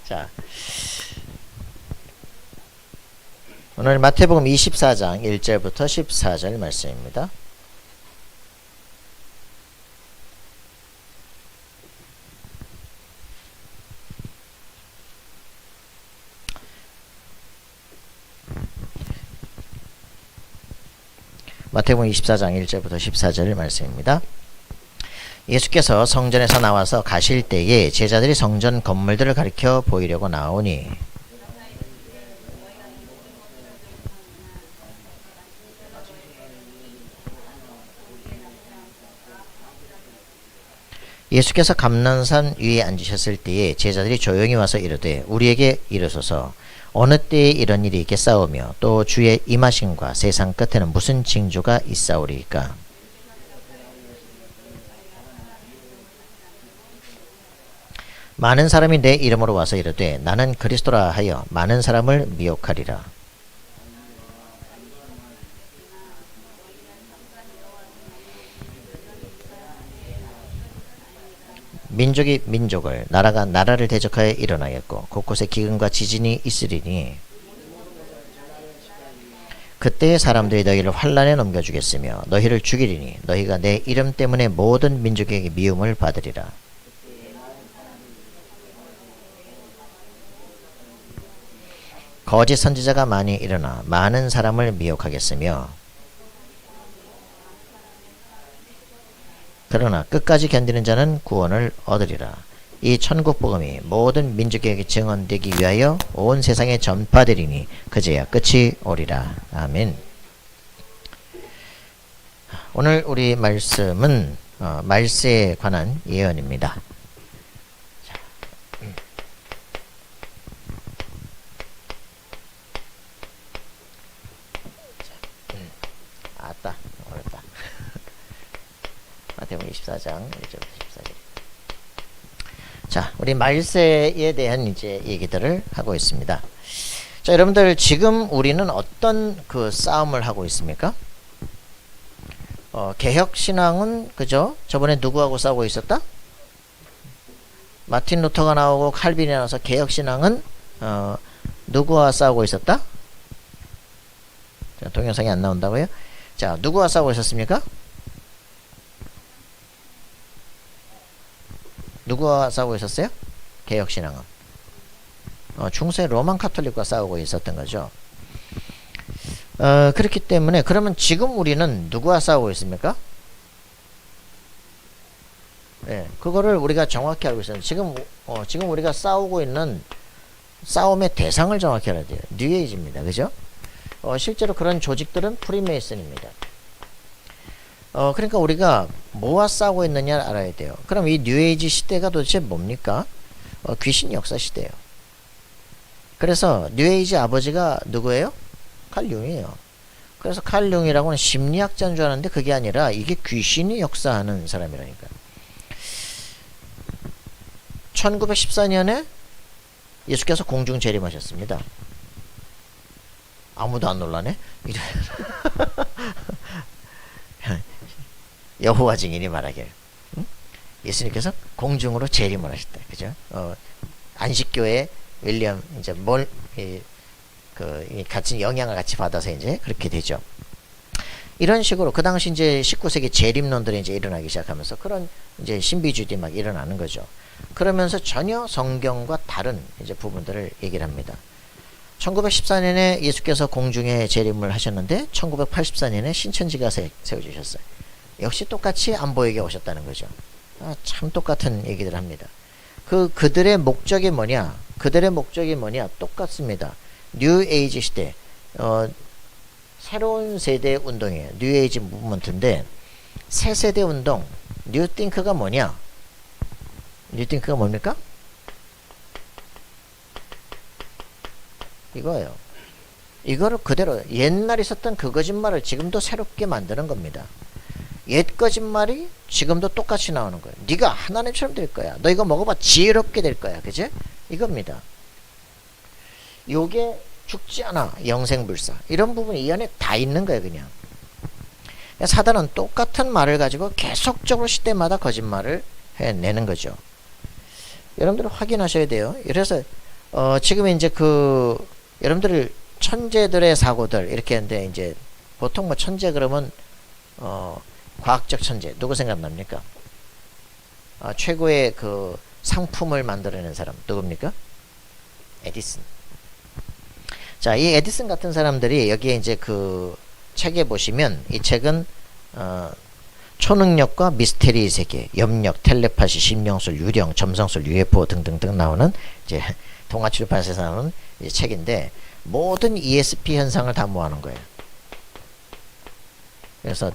자, 오늘 마태복음 24장 1절부터 14절 말씀입니다. 마태복음 24장 1절부터 14절 말씀입니다. 예수께서 성전에서 나와서 가실 때에 제자들이 성전 건물들을 가리켜 보이려고 나오니 예수께서 감난산 위에 앉으셨을 때에 제자들이 조용히 와서 이르되 우리에게 이르소서 어느 때에 이런 일이 있겠사오며 또 주의 임하심과 세상 끝에는 무슨 징조가 있사오리이까. 많은 사람이 내 이름으로 와서 이르되 나는 그리스도라 하여 많은 사람을 미혹하리라. 민족이 민족을 나라가 나라를 대적하여 일어나겠고 곳곳에 기근과 지진이 있으리니 그때에 사람들이 너희를 환난에 넘겨주겠으며 너희를 죽이리니 너희가 내 이름 때문에 모든 민족에게 미움을 받으리라. 거짓 선지자가 많이 일어나 많은 사람을 미혹하겠으며 그러나 끝까지 견디는 자는 구원을 얻으리라. 이 천국 복음이 모든 민족에게 증언되기 위하여 온 세상에 전파되리니 그제야 끝이 오리라. 아멘. 오늘 우리 말씀은 말세에 관한 예언입니다. 아따 어렵다. 마태복음 24장 1절부터 14절. 자, 우리 말세에 대한 이제 얘기들을 하고 있습니다. 자, 여러분들 지금 우리는 어떤 그 싸움을 하고 있습니까? 개혁 신앙은 그죠? 저번에 누구하고 싸우고 있었다? 마틴 루터가 나오고 칼빈이 나와서 개혁 신앙은 누구와 싸우고 있었다? 자, 동영상이 안 나온다고요? 자, 누구와 싸우고 있었습니까? 누구와 싸우고 있었어요? 개혁신앙은 중세 로만 카톨릭과 싸우고 있었던 거죠. 그렇기 때문에 그러면 지금 우리는 누구와 싸우고 있습니까? 네, 그거를 우리가 정확히 알고 있어요. 지금 우리가 싸우고 있는 싸움의 대상을 정확히 알아야 돼요. 뉴에이지입니다. 그죠? 실제로 그런 조직들은 프리메이슨입니다. 그러니까 우리가 뭐와 싸우고 있느냐를 알아야 돼요. 그럼 이 뉴에이지 시대가 도대체 뭡니까? 귀신 역사 시대예요. 그래서 뉴에이지 아버지가 누구예요? 칼 융이에요. 그래서 칼 융이라고는 심리학자인 줄 알았는데 그게 아니라 이게 귀신이 역사하는 사람이라니까요. 1914년에 예수께서 공중 재림하셨습니다. 아무도 안 놀라네? 여호와 증인이 말하길, 응? 예수님께서 공중으로 재림을 하셨다. 그죠? 안식교회 윌리엄 이제 같은 영향을 같이 받아서 이제 그렇게 되죠. 이런 식으로 그 당시 이제 19세기 재림론들이 이제 일어나기 시작하면서 그런 이제 신비주의들이 막 일어나는 거죠. 그러면서 전혀 성경과 다른 이제 부분들을 얘기를 합니다. 1914년에 예수께서 공중에 재림을 하셨는데 1984년에 신천지가 세워주셨어요. 역시 똑같이 안 보이게 오셨다는 거죠. 참 똑같은 얘기들 합니다. 그들의 목적이 뭐냐? 똑같습니다. 뉴에이지 시대, 새로운 세대 운동이에요. 뉴에이지 무브먼트인데 새 세대 운동, 뉴띵크가 뭐냐? 뉴띵크가 뭡니까? 이거예요. 이거를 그대로 옛날 있었던 그 거짓말을 지금도 새롭게 만드는 겁니다. 옛 거짓말이 지금도 똑같이 나오는 거예요. 네가 하나님처럼 될 거야. 너 이거 먹어봐 지혜롭게 될 거야. 그치? 이겁니다. 요게 죽지 않아. 영생불사. 이런 부분이 이 안에 다 있는 거예요. 그냥. 사단은 똑같은 말을 가지고 계속적으로 시대마다 거짓말을 해내는 거죠. 여러분들 확인하셔야 돼요. 그래서 지금 이제 그 여러분들 천재들의 사고들 이렇게 하는데 이제 보통 뭐 천재 그러면 과학적 천재 누구 생각납니까? 최고의 그 상품을 만들어낸 사람 누굽니까? 에디슨. 자, 이 에디슨 같은 사람들이 여기에 이제 그 책에 보시면 이 책은 초능력과 미스테리의 세계, 염력, 텔레파시, 심령술, 유령, 점성술, UFO 등등등 나오는 이제 동아출판사에서 나오는 이제 책인데 모든 ESP 현상을 다 모아놓은 거예요. 그래서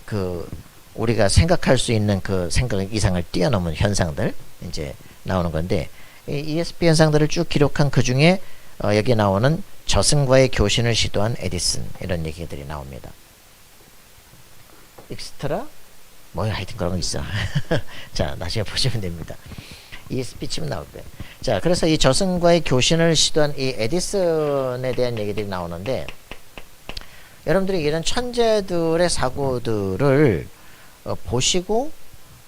그 우리가 생각할 수 있는 그 생각 이상을 뛰어넘은 현상들 이제 나오는 건데 이 ESP 현상들을 쭉 기록한 그 중에 여기 나오는 저승과의 교신을 시도한 에디슨 이런 얘기들이 나옵니다. 익스트라 뭐 하여튼 그런 거 있어. 자, 나중에 보시면 됩니다. ESP 치면 나올 거예요. 자, 그래서 이 저승과의 교신을 시도한 이 에디슨에 대한 얘기들이 나오는데 여러분들이 이런 천재들의 사고들을 보시고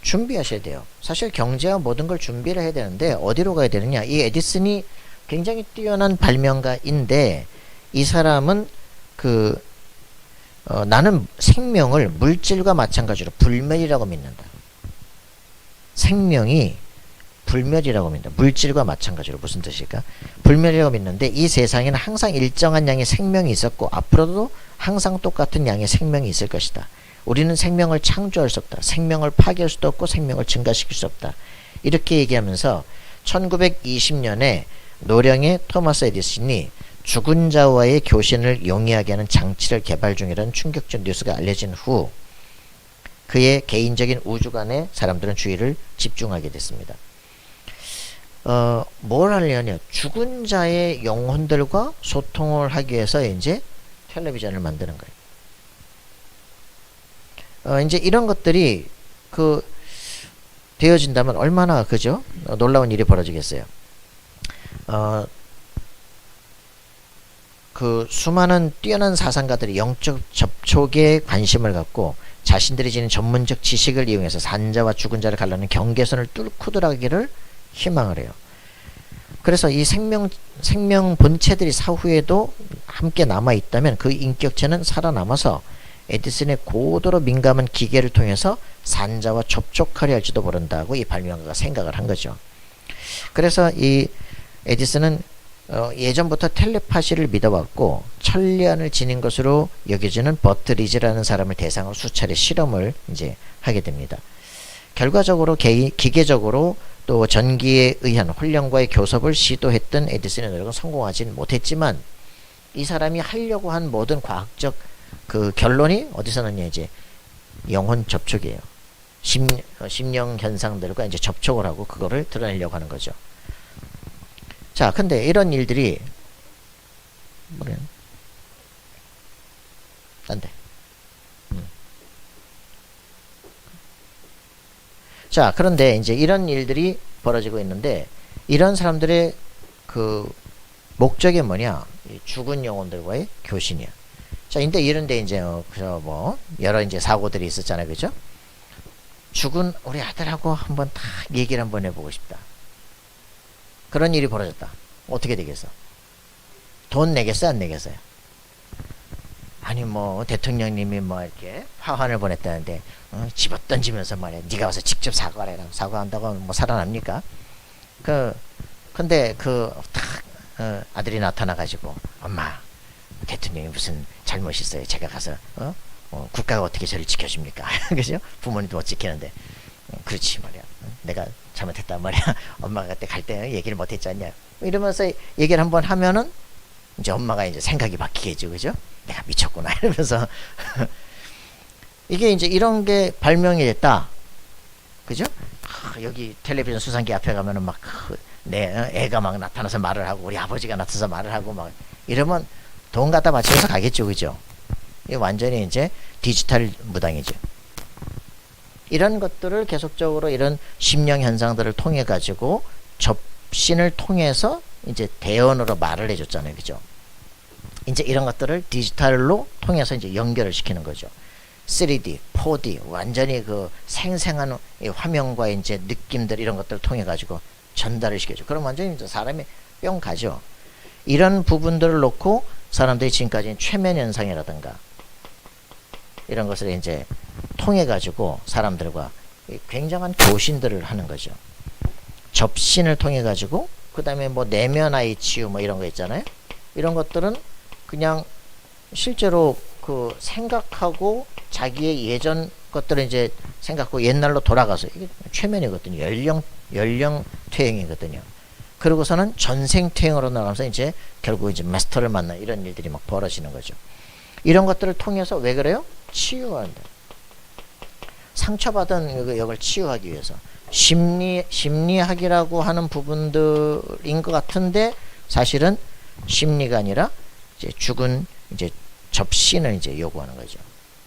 준비하셔야 돼요. 사실 경제와 모든 걸 준비를 해야 되는데 어디로 가야 되느냐? 이 에디슨이 굉장히 뛰어난 발명가인데 이 사람은 나는 생명을 물질과 마찬가지로 불멸이라고 믿는다. 생명이 불멸이라고 믿는다. 물질과 마찬가지로 무슨 뜻일까? 불멸이라고 믿는데 이 세상에는 항상 일정한 양의 생명이 있었고 앞으로도 항상 똑같은 양의 생명이 있을 것이다. 우리는 생명을 창조할 수 없다. 생명을 파괴할 수도 없고 생명을 증가시킬 수 없다. 이렇게 얘기하면서 1920년에 노령의 토마스 에디슨이 죽은 자와의 교신을 용이하게 하는 장치를 개발 중이라는 충격적 뉴스가 알려진 후 그의 개인적인 우주관에 사람들은 주의를 집중하게 됐습니다. 뭘 하려냐? 죽은 자의 영혼들과 소통을 하기 위해서 이제 텔레비전을 만드는 거예요. 이제 이런 것들이 되어진다면 얼마나 그죠? 놀라운 일이 벌어지겠어요. 수많은 뛰어난 사상가들이 영적 접촉에 관심을 갖고 자신들이 지닌 전문적 지식을 이용해서 산자와 죽은 자를 갈라는 경계선을 뚫고 들어가기를 희망을 해요. 그래서 이 생명 본체들이 사후에도 함께 남아있다면 그 인격체는 살아남아서 에디슨의 고도로 민감한 기계를 통해서 산자와 접촉하려 할지도 모른다고 이 발명가가 생각을 한 거죠. 그래서 이 에디슨은 예전부터 텔레파시를 믿어왔고 천리안을 지닌 것으로 여겨지는 버트 리즈라는 사람을 대상으로 수차례 실험을 이제 하게 됩니다. 결과적으로 기계적으로 또 전기에 의한 혼령과의 교섭을 시도했던 에디슨의 노력은 성공하진 못했지만 이 사람이 하려고 한 모든 과학적 결론이 어디서 났냐? 이제 영혼 접촉이에요. 심령 현상들과 이제 접촉을 하고 그거를 드러내려고 하는 거죠. 자, 근데 이런 일들이 안 돼. 자, 그런데 이제 이런 일들이 벌어지고 있는데 이런 사람들의 목적이 뭐냐? 죽은 영혼들과의 교신이야. 자, 근데 이런데 이제 여러 이제 사고들이 있었잖아요, 그죠? 죽은 우리 아들하고 한번 다 얘기를 한번 해보고 싶다. 그런 일이 벌어졌다. 어떻게 되겠어? 돈 내겠어요? 안 내겠어요? 아니 대통령님이 이렇게 화환을 보냈다는데 집어 던지면서 말이야. 네가 와서 직접 사과를 해라. 사과한다고 살아납니까? 근데 아들이 나타나가지고 엄마 대통령이 무슨 잘못이 있어요. 제가 가서 국가가 어떻게 저를 지켜줍니까? 그죠? 부모님도 못 지키는데 그렇지 말이야. 내가 잘못했단 말이야. 엄마가 그때 갈 때 얘기를 못했지 않냐. 이러면서 얘기를 한번 하면은 이제 엄마가 이제 생각이 바뀌겠죠, 그죠? 내가 미쳤구나 이러면서 이게 이제 이런 게 발명이 됐다, 그죠? 여기 텔레비전 수상기 앞에 가면은 내 애가 나타나서 말을 하고 우리 아버지가 나타나서 말을 하고 이러면 돈 갖다 바쳐서 가겠죠, 그죠? 이게 완전히 이제 디지털 무당이죠. 이런 것들을 계속적으로 이런 심령 현상들을 통해 가지고 접신을 통해서 이제 대언으로 말을 해줬잖아요, 그죠? 이제 이런 것들을 디지털로 통해서 이제 연결을 시키는 거죠. 3D, 4D 완전히 생생한 화면과 이제 느낌들 이런 것들을 통해 가지고 전달을 시켜줘. 그럼 완전히 사람이 뿅 가죠. 이런 부분들을 놓고 사람들이 지금까지 최면 현상이라든가 이런 것을 이제 통해 가지고 사람들과 굉장한 교신들을 하는 거죠. 접신을 통해 가지고 그 다음에 뭐 내면 아이 치유 뭐 이런 거 있잖아요. 이런 것들은 그냥 실제로 그 생각하고 자기의 예전 것들을 이제 생각하고 옛날로 돌아가서 이게 최면이거든요. 연령 퇴행이거든요. 그러고서는 전생 퇴행으로 나가면서 이제 결국 이제 마스터를 만나 이런 일들이 막 벌어지는 거죠. 이런 것들을 통해서 왜 그래요? 치유한다. 상처받은 이걸 치유하기 위해서 심리학이라고 하는 부분들인 것 같은데 사실은 심리가 아니라 이제 죽은 이제 접신을 이제 요구하는 거죠.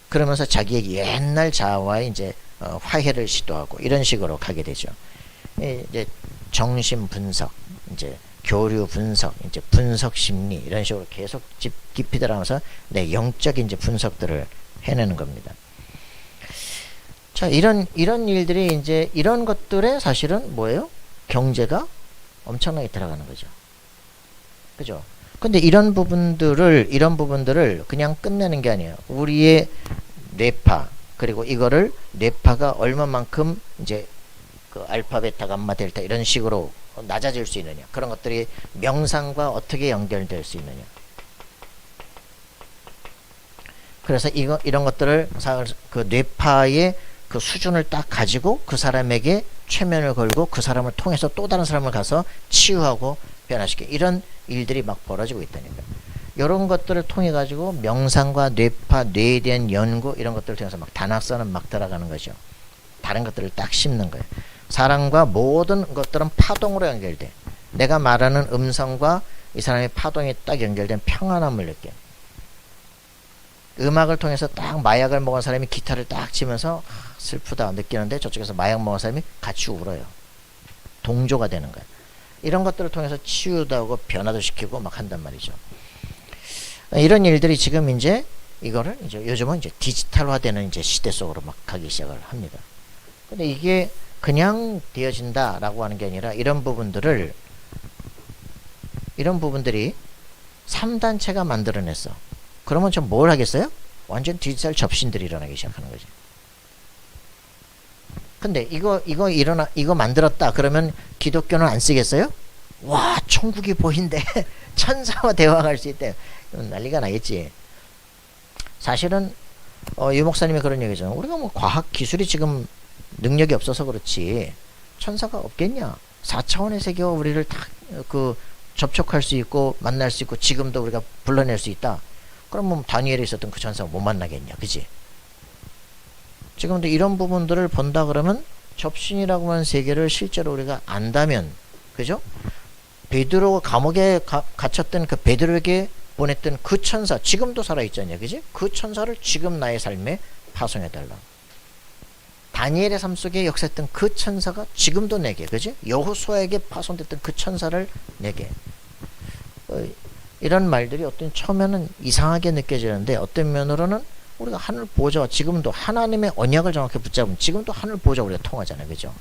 그러면서 자기의 옛날 자아와의 이제 화해를 시도하고 이런 식으로 가게 되죠. 이제 정신 분석, 이제 교류 분석, 이제 분석 심리 이런 식으로 계속 깊이 들어가면서 내 영적인 이제 분석들을 해내는 겁니다. 자, 이런 일들이 이제 이런 것들에 사실은 뭐예요? 경제가 엄청나게 들어가는 거죠. 그죠? 근데 이런 부분들을 그냥 끝내는 게 아니에요. 우리의 뇌파, 그리고 이거를 뇌파가 얼마만큼 이제 그 알파, 베타, 감마, 델타 이런 식으로 낮아질 수 있느냐. 그런 것들이 명상과 어떻게 연결될 수 있느냐. 그래서 이런 것들을 그 뇌파의 그 수준을 딱 가지고 그 사람에게 최면을 걸고 그 사람을 통해서 또 다른 사람을 가서 치유하고 변화시켜. 이런 일들이 막 벌어지고 있다니까. 이런 것들을 통해 가지고 명상과 뇌파, 뇌에 대한 연구 이런 것들을 통해서 막 단학선은 막 들어가는 거죠. 다른 것들을 딱 심는 거예요. 사람과 모든 것들은 파동으로 연결돼. 내가 말하는 음성과 이 사람의 파동이 딱 연결된 평안함을 느껴. 음악을 통해서 딱 마약을 먹은 사람이 기타를 딱 치면서 슬프다 느끼는데 저쪽에서 마약 먹은 사람이 같이 울어요. 동조가 되는 거예요. 이런 것들을 통해서 치유도 하고 변화도 시키고 막 한단 말이죠. 이런 일들이 지금 이제 이거를 이제 요즘은 이제 디지털화되는 이제 시대 속으로 막 가기 시작을 합니다. 근데 이게 그냥 되어진다라고 하는 게 아니라 이런 부분들이 3단체가 만들어냈어. 그러면 좀 뭘 하겠어요? 완전 디지털 접신들이 일어나기 시작하는 거지. 근데 이거 만들었다 그러면 기독교는 안 쓰겠어요? 와, 천국이 보인대. 천사와 대화할 수 있대. 난리가 나겠지. 사실은 유 목사님이 그런 얘기죠. 우리가 뭐 과학 기술이 지금 능력이 없어서 그렇지 천사가 없겠냐. 4차원의 세계와 우리를 다 그 접촉할 수 있고 만날 수 있고 지금도 우리가 불러낼 수 있다. 그럼 뭐 다니엘에 있었던 그 천사가 못 만나겠냐. 그지? 지금도 이런 부분들을 본다 그러면 접신이라고 하는 세계를 실제로 우리가 안다면, 그죠? 베드로가 감옥에 갇혔던 그 베드로에게 보냈던 그 천사 지금도 살아있잖냐. 그지? 그 천사를 지금 나의 삶에 파송해달라. 다니엘의 삶 속에 역사했던 그 천사가 지금도 내게, 그지? 여호수아에게 파송됐던 그 천사를 내게. 이런 말들이 어떤 처음에는 이상하게 느껴지는데 어떤 면으로는 우리가 하늘 보좌와 지금도 하나님의 언약을 정확히 붙잡으면 지금도 하늘 보좌와 우리가 통하잖아요. 그죠?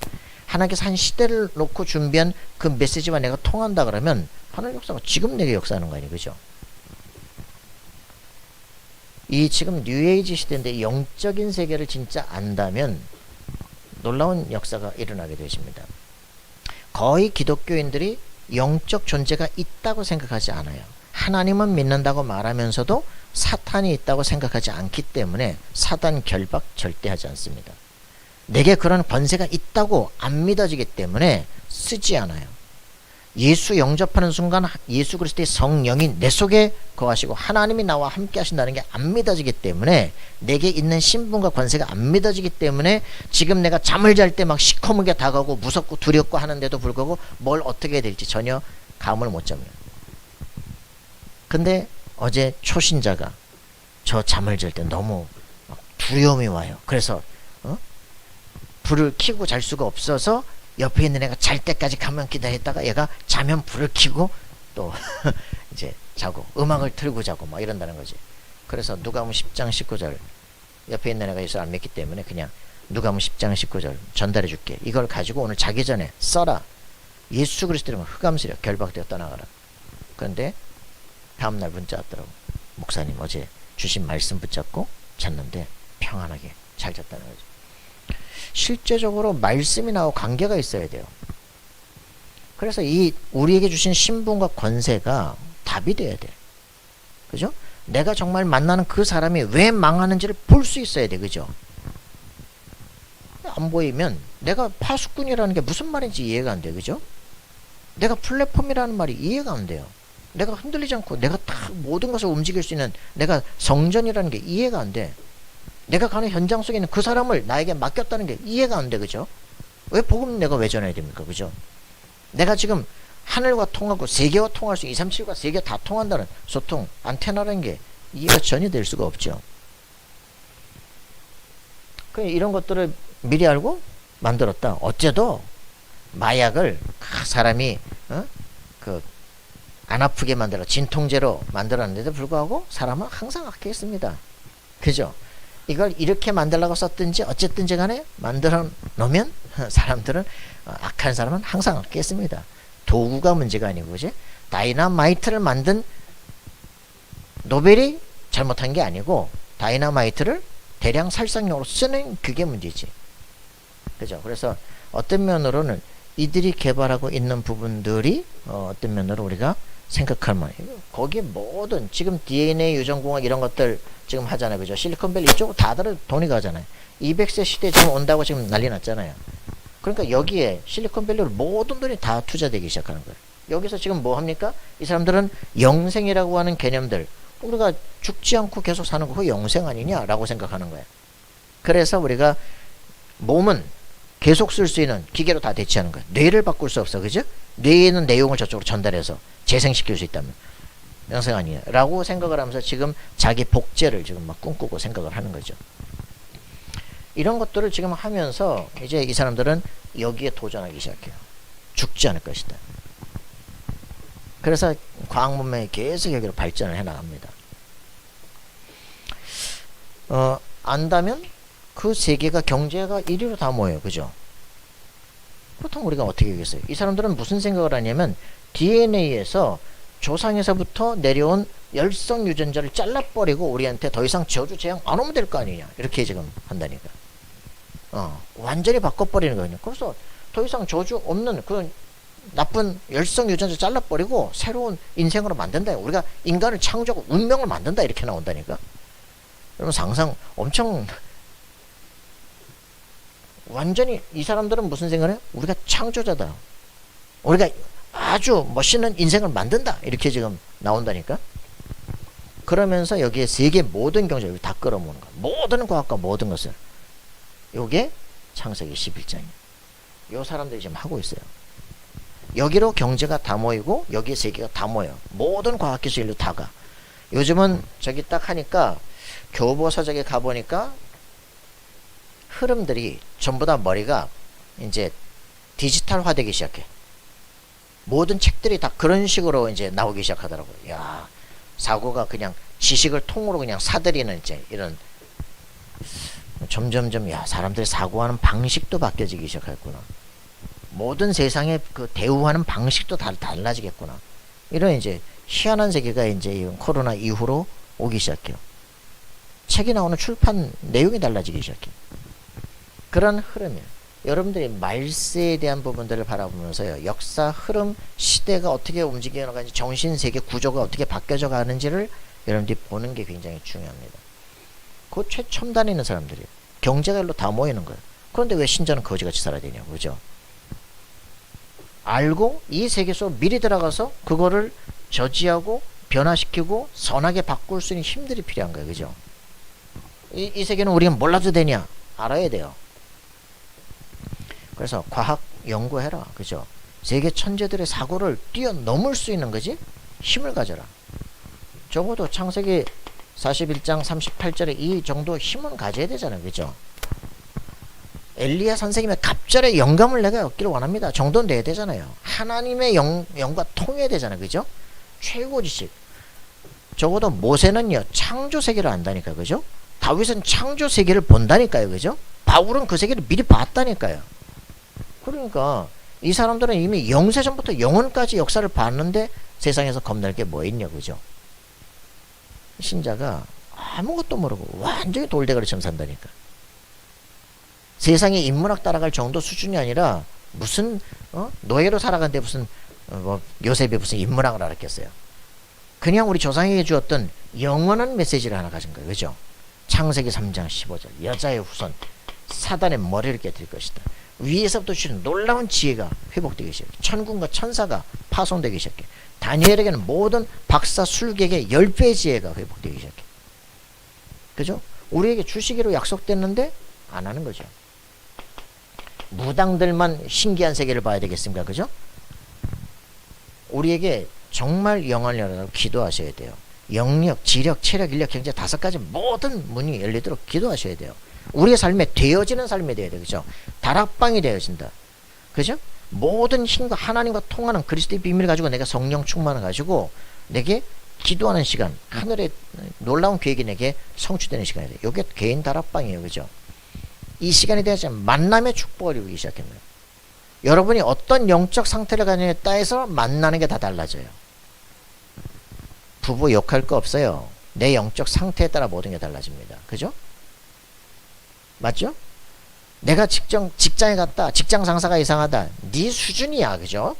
하나님께서 한 시대를 놓고 준비한 그 메시지와 내가 통한다 그러면 하늘 역사가 지금 내게 역사하는 거 아니에요. 그죠? 이 지금 뉴에이지 시대인데 영적인 세계를 진짜 안다면 놀라운 역사가 일어나게 되십니다. 거의 기독교인들이 영적 존재가 있다고 생각하지 않아요. 하나님은 믿는다고 말하면서도 사탄이 있다고 생각하지 않기 때문에 사단 결박 절대 하지 않습니다. 내게 그런 권세가 있다고 안 믿어지기 때문에 쓰지 않아요. 예수 영접하는 순간 예수 그리스도의 성령이 내 속에 거하시고 하나님이 나와 함께 하신다는 게 안 믿어지기 때문에 내게 있는 신분과 권세가 안 믿어지기 때문에 지금 내가 잠을 잘 때 막 시커멓게 다가오고 무섭고 두렵고 하는데도 불구하고 뭘 어떻게 해야 될지 전혀 감을 못 잡는. 근데 어제 초신자가 저 잠을 잘 때 너무 두려움이 와요. 그래서 불을 켜고 잘 수가 없어서 옆에 있는 애가 잘 때까지 가만 기다렸다가 얘가 자면 불을 켜고 또 이제 자고 음악을 틀고 자고 막 이런다는 거지. 그래서 누가복음 10장 19절 옆에 있는 애가 예수를 안 믿기 때문에 그냥 누가복음 10장 19절 전달해 줄게. 이걸 가지고 오늘 자기 전에 써라. 예수 그리스도는 흑암시려 결박되어 떠나가라. 그런데 다음날 문자 왔더라고. 목사님 어제 주신 말씀 붙잡고 잤는데 평안하게 잘 잤다는 거죠. 실제적으로 말씀이 나오고 관계가 있어야 돼요. 그래서 이 우리에게 주신 신분과 권세가 답이 돼야 돼. 그죠? 내가 정말 만나는 그 사람이 왜 망하는지를 볼 수 있어야 돼. 그죠? 안 보이면 내가 파수꾼이라는 게 무슨 말인지 이해가 안 돼. 그죠? 내가 플랫폼이라는 말이 이해가 안 돼요. 내가 흔들리지 않고 내가 다 모든 것을 움직일 수 있는 내가 성전이라는 게 이해가 안 돼. 내가 가는 현장 속에 있는 그 사람을 나에게 맡겼다는 게 이해가 안 돼. 그죠? 왜 복음 내가 왜 전해야 됩니까? 그죠? 내가 지금 하늘과 통하고 세계와 통할 수 237과 세계 다 통한다는 소통 안테나라는 게 이해가 전혀 될 수가 없죠. 이런 것들을 미리 알고 만들었다. 어째도 마약을 사람이 안 아프게 만들어 진통제로 만들었는데도 불구하고 사람은 항상 악해 있습니다. 그죠? 이걸 이렇게 만들려고 썼든지 어쨌든지 간에 만들어 놓으면 사람들은 악한 사람은 항상 악해 있습니다. 도구가 문제가 아니고 그지? 다이너마이트를 만든 노벨이 잘못한 게 아니고 다이너마이트를 대량 살상용으로 쓰는 그게 문제지. 그죠? 그래서 어떤 면으로는 이들이 개발하고 있는 부분들이 어떤 면으로 우리가 생각할 만해. 거기에 모든 지금 DNA 유전공학 이런 것들 지금 하잖아요. 그죠? 실리콘밸리 이쪽 다들 돈이 가잖아요. 200세 시대 지금 온다고 지금 난리 났잖아요. 그러니까 여기에 실리콘밸리로 모든 돈이 다 투자되기 시작하는 거예요. 여기서 지금 뭐 합니까? 이 사람들은 영생이라고 하는 개념들, 우리가 죽지 않고 계속 사는 거 그거 영생 아니냐라고 생각하는 거예요. 그래서 우리가 몸은 계속 쓸 수 있는 기계로 다 대체하는 거예요. 뇌를 바꿀 수 없어. 그죠? 뇌에 있는 내용을 저쪽으로 전달해서 재생시킬 수 있다면 영생 아니야 라고 생각을 하면서 지금 자기 복제를 지금 막 꿈꾸고 생각을 하는 거죠. 이런 것들을 지금 하면서 이제 이 사람들은 여기에 도전하기 시작해요. 죽지 않을 것이다. 그래서 과학 문명이 계속 여기로 발전을 해 나갑니다. 안다면 그 세계가 경제가 1위로 다 모여요. 그죠? 보통 우리가 어떻게 얘기했어요? 이 사람들은 무슨 생각을 하냐면 DNA에서 조상에서부터 내려온 열성 유전자를 잘라버리고 우리한테 더 이상 저주 재앙 안 오면 될 거 아니냐. 이렇게 지금 한다니까. 완전히 바꿔버리는 거거든요. 그래서 더 이상 저주 없는 그 나쁜 열성 유전자 잘라버리고 새로운 인생으로 만든다. 우리가 인간을 창조하고 운명을 만든다. 이렇게 나온다니까. 여러분 상상 엄청 완전히 이 사람들은 무슨 생각을 해요? 우리가 창조자다. 우리가 아주 멋있는 인생을 만든다. 이렇게 지금 나온다니까. 그러면서 여기에 세계 모든 경제를 다 끌어모으는 거야. 모든 과학과 모든 것을. 요게 창세기 11장이에요. 요 사람들이 지금 하고 있어요. 여기로 경제가 다 모이고 여기에 세계가 다 모여. 모든 과학기술로 다 가. 요즘은 저기 딱 하니까 교보서적에 가보니까 흐름들이 전부 다 머리가 이제 디지털화 되기 시작해. 모든 책들이 다 그런 식으로 이제 나오기 시작하더라고요. 야, 사고가 그냥 지식을 통으로 그냥 사들이는 이제 이런 점점점 야, 사람들이 사고하는 방식도 바뀌어지기 시작했구나. 모든 세상의 그 대우하는 방식도 다 달라지겠구나. 이런 이제 희한한 세계가 이제 코로나 이후로 오기 시작해요. 책이 나오는 출판 내용이 달라지기 시작해요. 그런 흐름이에요. 여러분들이 말세에 대한 부분들을 바라보면서요. 역사, 흐름, 시대가 어떻게 움직여 나가는지 정신세계 구조가 어떻게 바뀌어져 가는지를 여러분들이 보는 게 굉장히 중요합니다. 그 최첨단에 있는 사람들이에요. 경제가 일로 다 모이는 거예요. 그런데 왜 신자는 거지같이 살아야 되냐고. 그죠? 알고 이 세계 속 미리 들어가서 그거를 저지하고 변화시키고 선하게 바꿀 수 있는 힘들이 필요한 거예요. 그죠? 이 세계는 우리가 몰라도 되냐? 알아야 돼요. 그래서 과학 연구해라. 그죠? 세계 천재들의 사고를 뛰어넘을 수 있는 거지? 힘을 가져라. 적어도 창세기 41장 38절에 이 정도 힘은 가져야 되잖아요. 그죠? 엘리야 선생님의 갑절의 영감을 내가 얻기를 원합니다. 정도는 돼야 되잖아요. 하나님의 영과 통해야 되잖아요. 그죠? 최고 지식. 적어도 모세는요, 창조 세계를 안다니까요. 그죠? 다윗은 창조 세계를 본다니까요. 그죠? 바울은 그 세계를 미리 봤다니까요. 그러니까 이 사람들은 이미 영세전부터 영원까지 역사를 봤는데 세상에서 겁날 게 뭐 있냐, 그죠? 신자가 아무것도 모르고 완전히 돌대가리처럼 산다니까. 세상에 인문학 따라갈 정도 수준이 아니라 무슨 노예로 살아간데 무슨 뭐 요셉이 무슨 인문학을 알았겠어요. 그냥 우리 조상에게 주었던 영원한 메시지를 하나 가진 거예요. 그죠? 창세기 3장 15절 여자의 후손 사단의 머리를 깨뜨릴 것이다. 위에서부터 주신 놀라운 지혜가 회복되기 시작해. 천군과 천사가 파송되기 시작해. 다니엘에게는 모든 박사 술객의 10배의 지혜가 회복되기 시작해. 그죠? 우리에게 주시기로 약속됐는데 안 하는 거죠. 무당들만 신기한 세계를 봐야 되겠습니까? 그죠? 우리에게 정말 영혼을 열어서 기도하셔야 돼요. 영력, 지력, 체력, 인력, 경제 5가지 모든 문이 열리도록 기도하셔야 돼요. 우리의 삶에 되어지는 삶이 되어야 돼요. 그죠? 다락방이 되어진다. 그죠? 모든 힘과 하나님과 통하는 그리스도의 비밀을 가지고 내가 성령 충만을 가지고 내게 기도하는 시간, 하늘의 놀라운 계획이 내게 성취되는 시간이 돼요. 이게 개인 다락방이에요. 그죠? 이 시간이 되어지면 만남의 축복을 이루기 시작합니다. 여러분이 어떤 영적 상태를 가지느냐에 따라서 만나는 게 다 달라져요. 부부 욕할 거 없어요. 내 영적 상태에 따라 모든 게 달라집니다. 그죠? 맞죠? 내가 직장에 갔다. 직장 상사가 이상하다. 네 수준이야. 그죠?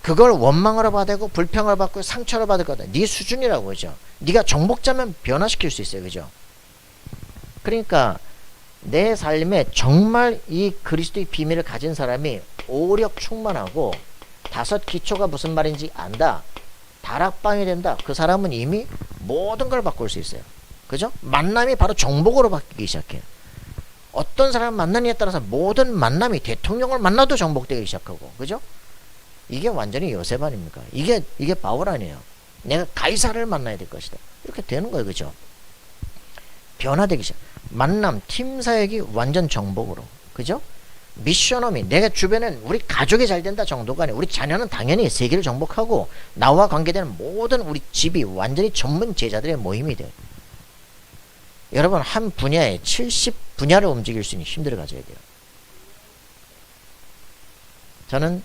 그걸 원망으로 받고 불평을 받고 상처를 받을 거다. 네 수준이라고. 그죠? 네가 정복자면 변화시킬 수 있어요. 그죠? 그러니까 내 삶에 정말 이 그리스도의 비밀을 가진 사람이 오력 충만하고 5 기초가 무슨 말인지 안다. 다락방이 된다. 그 사람은 이미 모든 걸 바꿀 수 있어요. 그죠? 만남이 바로 정복으로 바뀌기 시작해요. 어떤 사람을 만나느냐에 따라서 모든 만남이 대통령을 만나도 정복되기 시작하고. 그죠? 이게 완전히 요셉 아닙니까? 이게 바울 아니에요. 내가 가이사를 만나야 될 것이다. 이렇게 되는 거예요. 그죠? 변화되기 시작. 만남, 팀 사역이 완전 정복으로. 그죠? 미셔너미, 내가 주변엔 우리 가족이 잘 된다 정도가 아니라 우리 자녀는 당연히 세계를 정복하고 나와 관계되는 모든 우리 집이 완전히 전문 제자들의 모임이 돼요. 여러분 한 분야에 70 분야를 움직일 수 있는 힘들을 가져야 돼요. 저는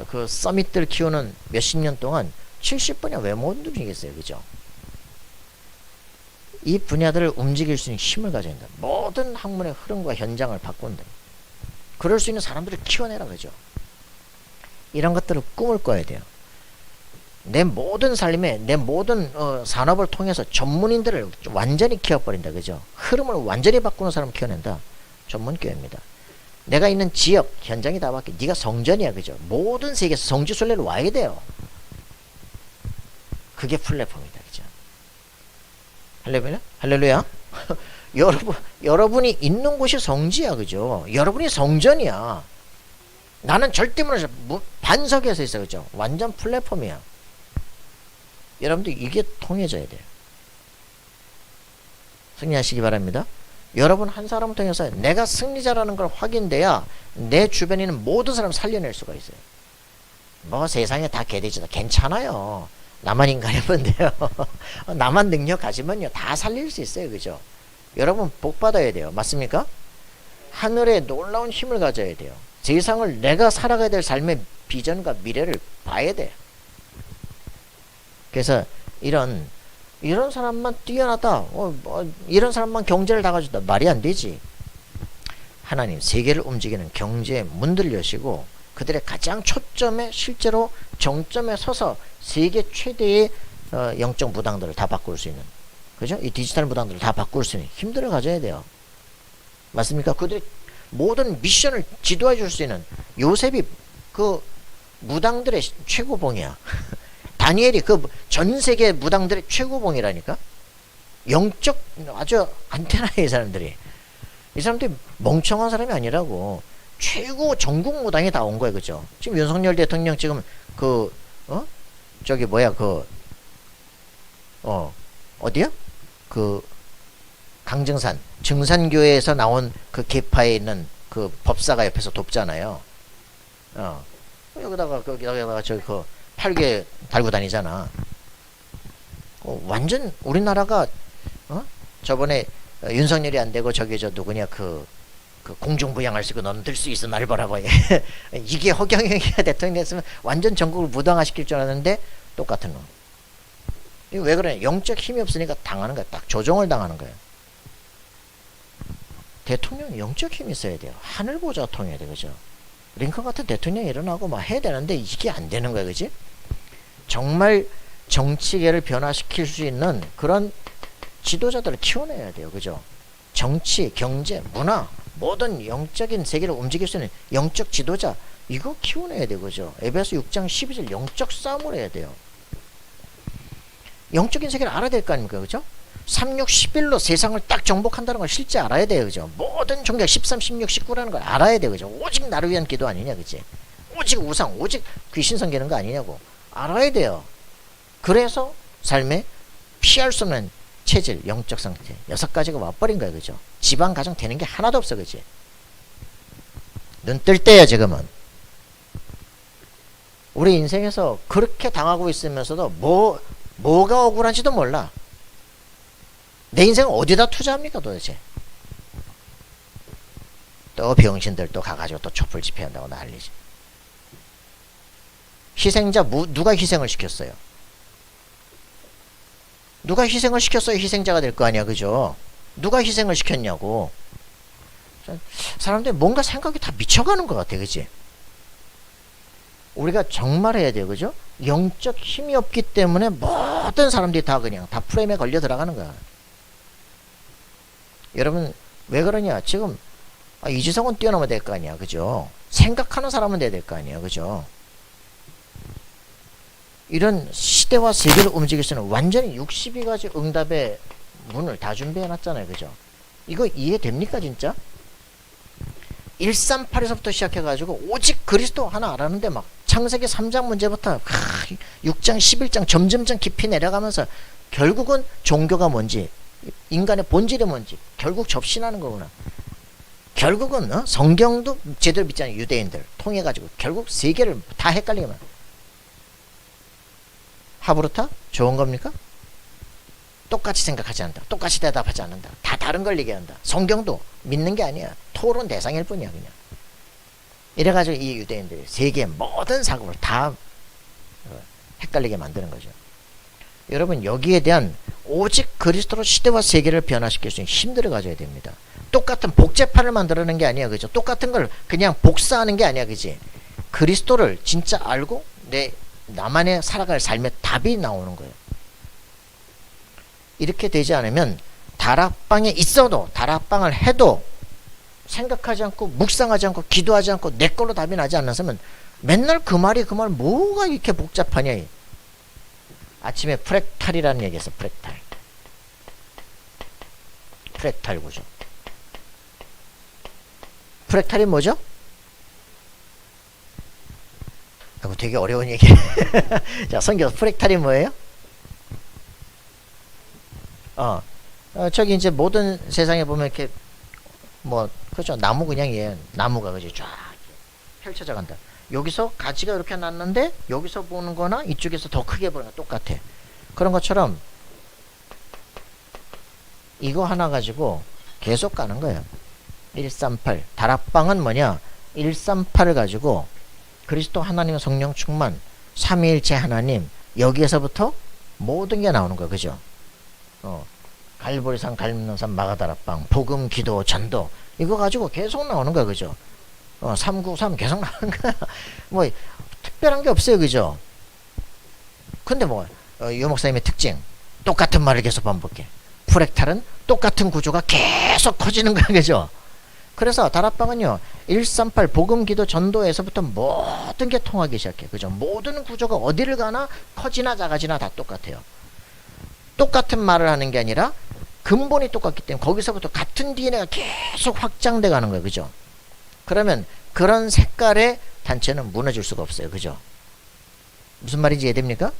그 서밋들 키우는 몇십 년 동안 70분야 왜 못 움직이겠어요. 그죠? 이 분야들을 움직일 수 있는 힘을 가져야 된다. 모든 학문의 흐름과 현장을 바꾼다. 그럴 수 있는 사람들을 키워내라. 그죠? 이런 것들을 꿈을 꿔야 돼요. 내 모든 삶에 내 모든 산업을 통해서 전문인들을 완전히 키워버린다. 그죠? 흐름을 완전히 바꾸는 사람을 키워낸다. 전문교회입니다. 내가 있는 지역 현장이 다 바뀌어. 네가 성전이야. 그죠? 모든 세계에서 성지순례를 와야 돼요. 그게 플랫폼이다. 그죠? 할렐루야? 할렐루야? 여러분이 있는 곳이 성지야. 그죠? 여러분이 성전이야. 나는 절대 무너져. 반석에서 있어. 그죠? 완전 플랫폼이야. 여러분들 이게 통해져야 돼요. 승리하시기 바랍니다. 여러분 한 사람을 통해서 내가 승리자라는 걸 확인돼야 내 주변에 있는 모든 사람을 살려낼 수가 있어요. 뭐 세상에 다 개돼지다. 괜찮아요. 나만 인간이면 돼요. 나만 능력 가지면요 다 살릴 수 있어요. 그죠? 여러분 복 받아야 돼요. 맞습니까? 하늘의 놀라운 힘을 가져야 돼요. 세상을 내가 살아가야 될 삶의 비전과 미래를 봐야 돼요. 그래서 이런 사람만 뛰어나다. 이런 사람만 경제를 다 가져다. 말이 안 되지. 하나님 세계를 움직이는 경제의 문들을 여시고 그들의 가장 초점에 실제로 정점에 서서 세계 최대의 영적 무당들을 다 바꿀 수 있는, 그죠? 이 디지털 무당들을 다 바꿀 수 있는 힘들을 가져야 돼요. 맞습니까? 그들의 모든 미션을 지도해 줄 수 있는 요셉이 그 무당들의 최고봉이야. 다니엘이 그 전 세계 무당들의 최고봉이라니까. 영적 아주 안테나의 사람들이. 이 사람들이 멍청한 사람이 아니라고. 최고 전국 무당이 다 온 거예요. 그죠? 지금 윤석열 대통령 지금 저기 뭐야 어디야? 그 강정산 증산교회에서 나온 그 계파에 있는 그 법사가 옆에서 돕잖아요. 여기다가 저기 그 팔개 달고 다니잖아. 완전 우리나라가 저번에 윤석열이 안 되고 저기 저 누구냐 그 그 공중부양할 수 있고 너는 들 수 있어 날 보라고 이게 허경영이가 대통령이 됐으면 완전 전국을 무당화시킬 줄 알았는데 똑같은 놈. 이거 왜 그러냐? 영적 힘이 없으니까 당하는 거야. 딱 조종을 당하는 거예요. 대통령은 영적 힘이 있어야 돼요. 하늘 보좌 통해야 돼, 그죠? 링컨 같은 대통령이 일어나고 막 해야 되는데 이게 안 되는 거야, 그지? 정말 정치계를 변화시킬 수 있는 그런 지도자들을 키워내야 돼요, 그죠? 정치, 경제, 문화, 모든 영적인 세계를 움직일 수 있는 영적 지도자, 이거 키워내야 돼요, 그죠? 에베소 6장 12절 영적 싸움을 해야 돼요. 영적인 세계를 알아야 될 거 아닙니까, 그죠? 36, 11로 세상을 딱 정복한다는 걸 실제 알아야 돼요, 그죠? 모든 종교 13, 16, 19라는 걸 알아야 돼요, 그죠? 오직 나를 위한 기도 아니냐, 그지? 오직 우상, 오직 귀신 섬기는 거 아니냐고 알아야 돼요. 그래서 삶에 피할 수 없는 체질, 영적 상태 6가지가 와버린 거예요, 그죠? 집안 가정 되는 게 하나도 없어, 그지? 눈 뜰 때야 지금은. 우리 인생에서 그렇게 당하고 있으면서도 뭐가 억울한지도 몰라. 내 인생을 어디다 투자합니까 도대체? 또 병신들 또 가가지고 또 촛불 집회한다고 난리지. 희생자 누가 희생을 시켰어요? 누가 희생을 시켰어요? 희생자가 될 거 아니야, 그죠? 누가 희생을 시켰냐고. 사람들이 뭔가 생각이 다 미쳐가는 것 같아, 그지? 우리가 정말 해야 돼요, 그죠? 영적 힘이 없기 때문에 모든 사람들이 다 그냥 다 프레임에 걸려 들어가는 거야. 여러분 왜 그러냐? 지금 이지성은 뛰어넘어야 될 거 아니야, 그죠? 생각하는 사람은 돼야 될 거 아니야, 그죠? 이런 시대와 세계를 움직일 수 있는 완전히 62가지 응답의 문을 다 준비해 놨잖아요, 그죠? 이거 이해됩니까 진짜? 138에서부터 시작해 가지고 오직 그리스도 하나 알았는데 막 창세기 3장 문제부터 6장 11장 점점점 깊이 내려가면서 결국은 종교가 뭔지, 인간의 본질이 뭔지 결국 접신하는 거구나. 결국은 성경도 제대로 믿지 않는 유대인들 통해 가지고 결국 세계를 다 헷갈리게 만들어. 하브루타 좋은 겁니까? 똑같이 생각하지 않는다. 똑같이 대답하지 않는다. 다 다른 걸 얘기한다. 성경도 믿는 게 아니야. 토론 대상일 뿐이야, 그냥. 이래가지고 이 유대인들이 세계의 모든 사고를 다 헷갈리게 만드는 거죠. 여러분 여기에 대한 오직 그리스도로 시대와 세계를 변화시킬 수 있는 힘들을 가져야 됩니다. 똑같은 복제판을 만들어내는 게 아니야, 그죠? 똑같은 걸 그냥 복사하는 게 아니야, 그지? 그리스도를 진짜 알고 나만의 살아갈 삶의 답이 나오는 거예요. 이렇게 되지 않으면 다락방에 있어도 다락방을 해도 생각하지 않고 묵상하지 않고 기도하지 않고 내 걸로 답이 나지 않았으면 맨날 그 말 뭐가 이렇게 복잡하냐. 아침에 프랙탈이라는 얘기했어. 프랙탈 구조. 프랙탈이 뭐죠? 아이고, 되게 어려운 얘기. 자, 성경 프랙탈이 뭐예요? 저기 이제 모든 세상에 보면 이렇게 그죠? 나무 그냥 나무가 그지 쫙 펼쳐져 간다. 여기서 가지가 이렇게 났는데 여기서 보는 거나 이쪽에서 더 크게 보는 거 똑같아. 그런 것처럼 이거 하나 가지고 계속 가는 거예요. 138 다락방은 뭐냐? 138을 가지고 그리스도 하나님의 성령 충만 삼위일체 하나님 여기에서부터 모든 게 나오는 거야, 그죠? 갈보리산, 갈림산, 마가다락방, 복음, 기도, 전도 이거 가지고 계속 나오는 거야, 그죠? 393 계속 나오는 거야. 특별한 게 없어요, 그죠? 근데 유 목사님의 특징 똑같은 말을 계속 반복해. 프랙탈은 똑같은 구조가 계속 커지는 거야, 그죠? 그래서 다락방은요 138 복음, 기도, 전도에서부터 모든 게 통하기 시작해, 그죠? 모든 구조가 어디를 가나 커지나 작아지나 다 똑같아요. 똑같은 말을 하는 게 아니라 근본이 똑같기 때문에 거기서부터 같은 DNA가 계속 확장돼 가는 거예요, 그죠? 그러면 그런 색깔의 단체는 무너질 수가 없어요, 그죠? 무슨 말인지 이해됩니까?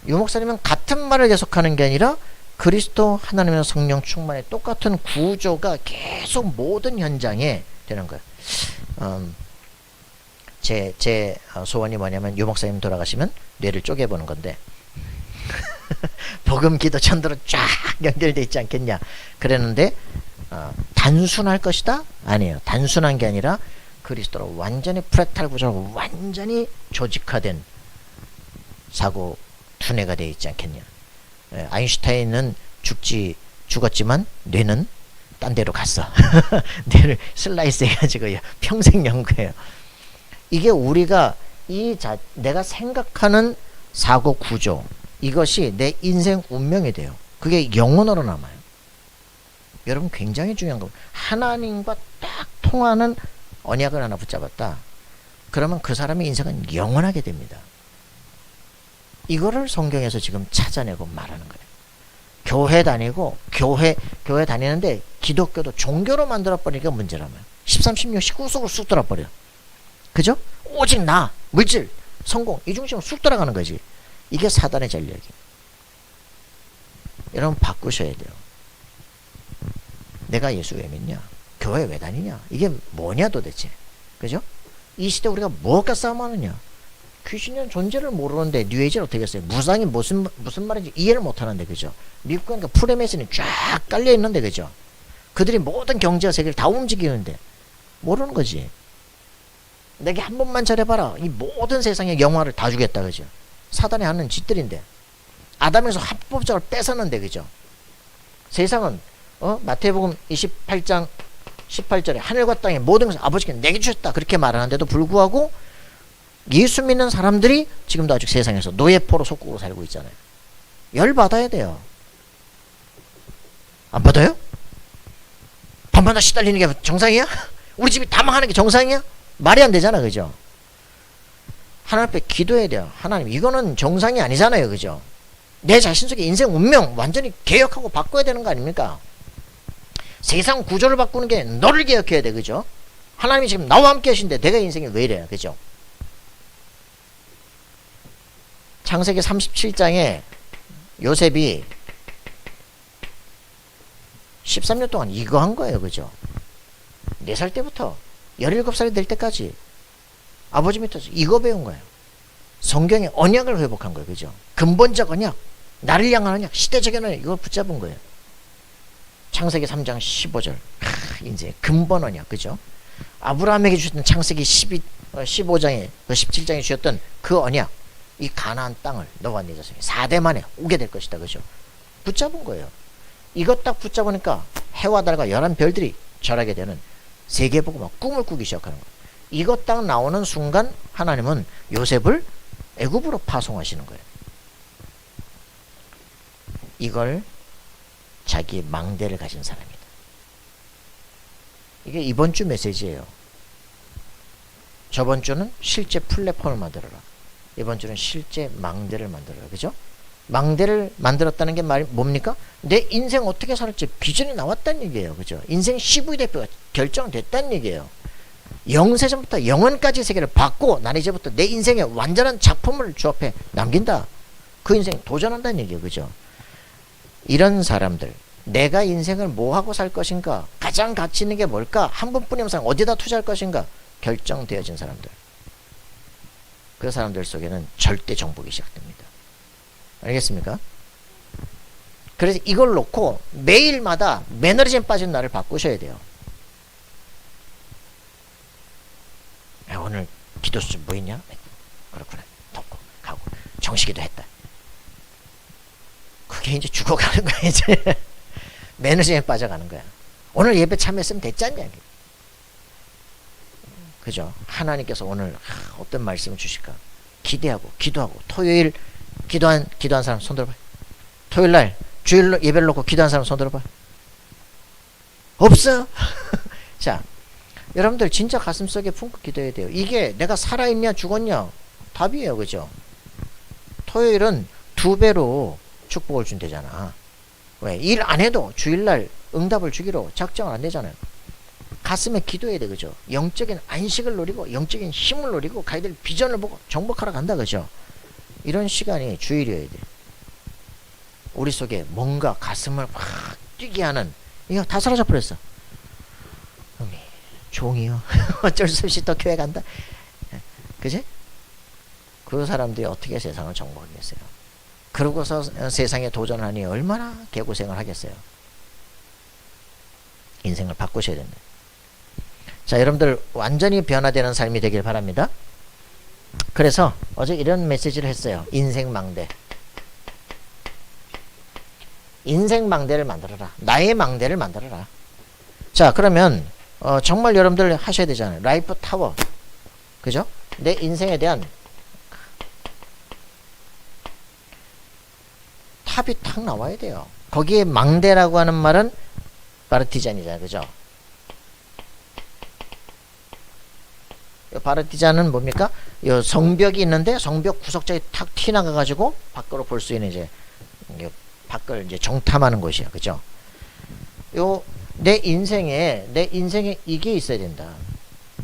유 목사님은 같은 말을 계속하는 게 아니라 그리스도 하나님의 성령 충만의 똑같은 구조가 계속 모든 현장에 되는 거예요. 제 소원이 뭐냐면 유 목사님 돌아가시면 뇌를 쪼개보는 건데 복음, 기도, 전도로 쫙 연결되어 있지 않겠냐 그랬는데 단순할 것이다? 아니에요. 단순한 게 아니라 그리스도로 완전히 프랙탈 구조로 완전히 조직화된 사고 두뇌가 되어 있지 않겠냐. 아인슈타인은 죽었지만 뇌는 딴 데로 갔어. 뇌를 슬라이스 해가지고 평생 연구해요. 이게 우리가 내가 생각하는 사고 구조, 이것이 내 인생 운명이 돼요. 그게 영원으로 남아요. 여러분 굉장히 중요한 거. 하나님과 딱 통하는 언약을 하나 붙잡았다. 그러면 그 사람의 인생은 영원하게 됩니다. 이거를 성경에서 지금 찾아내고 말하는 거예요. 교회 다니고 교회 다니는데 기독교도 종교로 만들어버리니까 문제라면 13, 16, 19 속으로 쑥 들어버려. 그죠? 오직 나, 물질, 성공 이 중심으로 쑥 들어가는 거지. 이게 사단의 전략이에요. 여러분 바꾸셔야 돼요. 내가 예수 왜 믿냐? 교회 왜 다니냐? 이게 뭐냐 도대체? 그죠? 이 시대 우리가 뭐가 싸움하느냐? 귀신의 존재를 모르는데 뉴에이지를 어떻게 했어요? 무상이 무슨 말인지 이해를 못하는데 그죠? 미국 가니까 프레메이슨이 쫙 깔려 있는데 그죠? 그들이 모든 경제와 세계를 다 움직이는데 모르는 거지. 내게 한 번만 잘해봐라. 이 모든 세상의 영화를 다 주겠다 그죠? 사단이 하는 짓들인데 아담에서 합법적으로 뺏었는데 그죠? 세상은 마태복음 28장 18절에 하늘과 땅의 모든 것을 아버지께 내게 주셨다 그렇게 말하는데도 불구하고 예수 믿는 사람들이 지금도 아직 세상에서 노예포로 속국으로 살고 있잖아요. 열 받아야 돼요. 안 받아요? 밤마다 시달리는 게 정상이야? 우리 집이 다 망하는 게 정상이야? 말이 안 되잖아 그죠? 하나님 앞에 기도해야 돼요. 하나님 이거는 정상이 아니잖아요 그죠? 내 자신 속에 인생 운명 완전히 개혁하고 바꿔야 되는 거 아닙니까? 세상 구조를 바꾸는 게 너를 개혁해야 돼 그죠? 하나님이 지금 나와 함께 하신데 내가 인생이 왜 이래요 그죠? 창세기 37장에 요셉이 13년 동안 이거 한 거예요 그죠? 4살 때부터 17살이 될 때까지 아버지 밑에서 이거 배운 거예요. 성경의 언약을 회복한 거예요 그죠? 근본적 언약, 나를 향한 언약, 시대적 언약 이걸 붙잡은 거예요. 창세기 3장 15절 이제 근본 언약 그죠? 아브라함에게 주셨던 창세기 15장에 17장에 주셨던 그 언약, 이 가나안 땅을 너와 네 자손이 4대 만에 오게 될 것이다 그죠? 붙잡은 거예요. 이것 딱 붙잡으니까 해와 달과 11별들이 절하게 되는 세계 보고 막 꿈을 꾸기 시작하는 거예요. 이것 딱 나오는 순간 하나님은 요셉을 애굽으로 파송하시는 거예요. 이걸 자기 망대를 가진 사람이다. 이게 이번 주 메시지예요. 저번 주는 실제 플랫폼을 만들어라. 이번 주는 실제 망대를 만들어라. 그죠? 망대를 만들었다는 게 뭡니까? 내 인생 어떻게 살을지 비전이 나왔다는 얘기예요. 그죠? 인생 CV 대표가 결정됐다는 얘기예요. 영세전부터 영원까지 세계를 받고 나는 이제부터 내 인생의 완전한 작품을 주 앞에 남긴다. 그 인생 도전한다는 얘기예요. 그죠? 이런 사람들, 내가 인생을 뭐하고 살 것인가, 가장 가치 있는 게 뭘까, 한 번뿐인 영상 어디다 투자할 것인가 결정되어진 사람들, 그 사람들 속에는 절대 정복이 시작됩니다. 알겠습니까? 그래서 이걸 놓고 매일마다 매너리즘 빠진 나를 바꾸셔야 돼요. 야, 오늘 기도수 뭐 있냐? 그렇구나. 덮고 가고 정식기도 했다. 그게 이제 죽어가는 거야. 이제 매너리즘에 빠져가는 거야. 오늘 예배 참여했으면 됐지 않냐? 그죠? 하나님께서 오늘 어떤 말씀을 주실까? 기대하고 기도하고 토요일 기도한 사람 손 들어봐. 토요일날 주일 예배를 놓고 기도한 사람 손 들어봐. 없어. 자, 여러분들 진짜 가슴속에 품고 기도해야 돼요. 이게 내가 살아있냐 죽었냐 답이에요. 그죠? 토요일은 2배로 축복을 준대잖아. 왜? 일 안 해도 주일날 응답을 주기로 작정을 안 되잖아요. 가슴에 기도해야 돼. 그죠? 영적인 안식을 노리고 영적인 힘을 노리고 가이들 비전을 보고 정복하러 간다. 그죠? 이런 시간이 주일이어야 돼. 우리 속에 뭔가 가슴을 확 뛰게 하는, 이거 다 사라져 버렸어. 종이요. 어쩔 수 없이 또 교회 간다. 그지? 그 사람들이 어떻게 세상을 정복하겠어요? 그러고서 세상에 도전하니 얼마나 개고생을 하겠어요? 인생을 바꾸셔야 된다. 자, 여러분들 완전히 변화되는 삶이 되길 바랍니다. 그래서 어제 이런 메시지를 했어요. 인생 망대. 인생 망대를 만들어라. 나의 망대를 만들어라. 자, 그러면 정말 여러분들 하셔야 되잖아요. 라이프 타워. 그죠? 내 인생에 대한 탑이 탁 나와야 돼요. 거기에 망대라고 하는 말은 바르티잔이잖아요. 그죠? 바르티잔은 뭡니까? 요 성벽이 있는데 성벽 구석장이 탁 튀나가 가지고 밖으로 볼 수 있는 이제 밖을 이제 정탐하는 곳이야. 그죠? 요 내 인생에 이게 있어야 된다.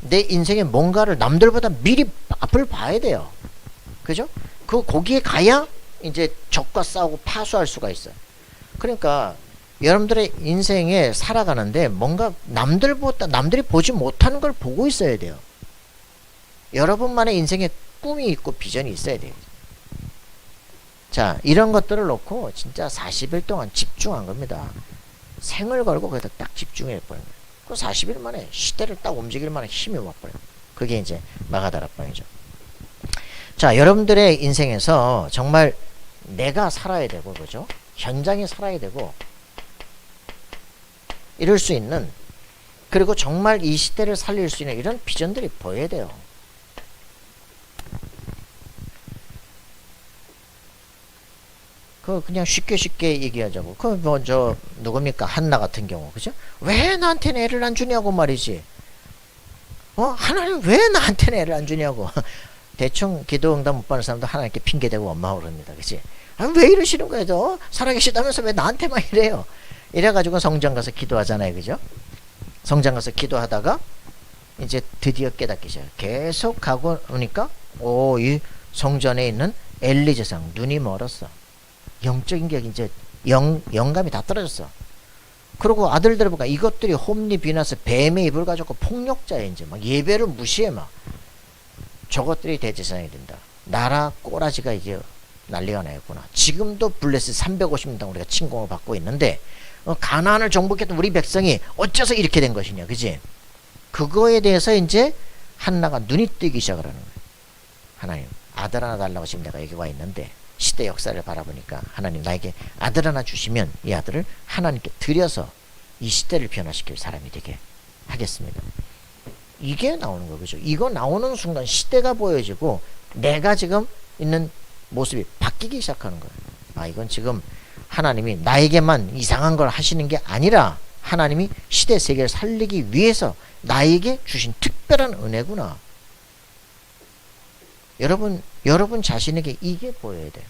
내 인생에 뭔가를 남들보다 미리 앞을 봐야 돼요. 그죠? 거기에 가야 이제 적과 싸우고 파수할 수가 있어요. 그러니까 여러분들의 인생에 살아가는데 뭔가 남들이 보지 못하는 걸 보고 있어야 돼요. 여러분만의 인생에 꿈이 있고 비전이 있어야 돼요. 자, 이런 것들을 놓고 진짜 40일 동안 집중한 겁니다. 생을 걸고 거기다 딱 집중해 버린 거예요. 그 40일 만에 시대를 딱 움직일 만한 힘이 와버려요. 그게 이제 마가다락방이죠. 자, 여러분들의 인생에서 정말 내가 살아야 되고, 그죠? 현장에 살아야 되고, 이럴 수 있는, 그리고 정말 이 시대를 살릴 수 있는 이런 비전들이 보여야 돼요. 그냥 쉽게 얘기하자고. 누굽니까? 한나 같은 경우, 그죠? 왜 나한테는 애를 안 주냐고 말이지. 하나님 왜 나한테는 애를 안 주냐고. 대충 기도 응답 못 받는 사람도 하나님께 핑계대고 원망을 합니다. 그치? 왜 이러시는 거예요? 살아계시다면서 왜 나한테만 이래요? 이래가지고 성전 가서 기도하잖아요. 그죠? 성전 가서 기도하다가 이제 드디어 깨닫기 시작해요. 계속 가고 오니까 이 성전에 있는 엘리 제사장 눈이 멀었어. 영적인 게 이제 영감이 다 떨어졌어. 그리고 아들들 보니까 이것들이 홈리 비나스 뱀의 입을 가지고 폭력자에 이제 막 예배를 무시해 막. 저것들이 대제사장이 된다. 나라 꼬라지가 이제 난리가 나였구나. 지금도 블레스 350명 우리가 침공을 받고 있는데 가나안을 정복했던 우리 백성이 어째서 이렇게 된 것이냐, 그지? 그거에 대해서 이제 한나가 눈이 뜨기 시작을 하는 거예요. 하나님, 아들 하나 달라고 지금 내가 여기 와 있는데 시대 역사를 바라보니까 하나님 나에게 아들 하나 주시면 이 아들을 하나님께 드려서 이 시대를 변화시킬 사람이 되게 하겠습니다. 이게 나오는 거죠. 이거 나오는 순간 시대가 보여지고 내가 지금 있는 모습이 바뀌기 시작하는 거예요. 이건 지금 하나님이 나에게만 이상한 걸 하시는 게 아니라 하나님이 시대 세계를 살리기 위해서 나에게 주신 특별한 은혜구나. 여러분 자신에게 이게 보여야 돼요.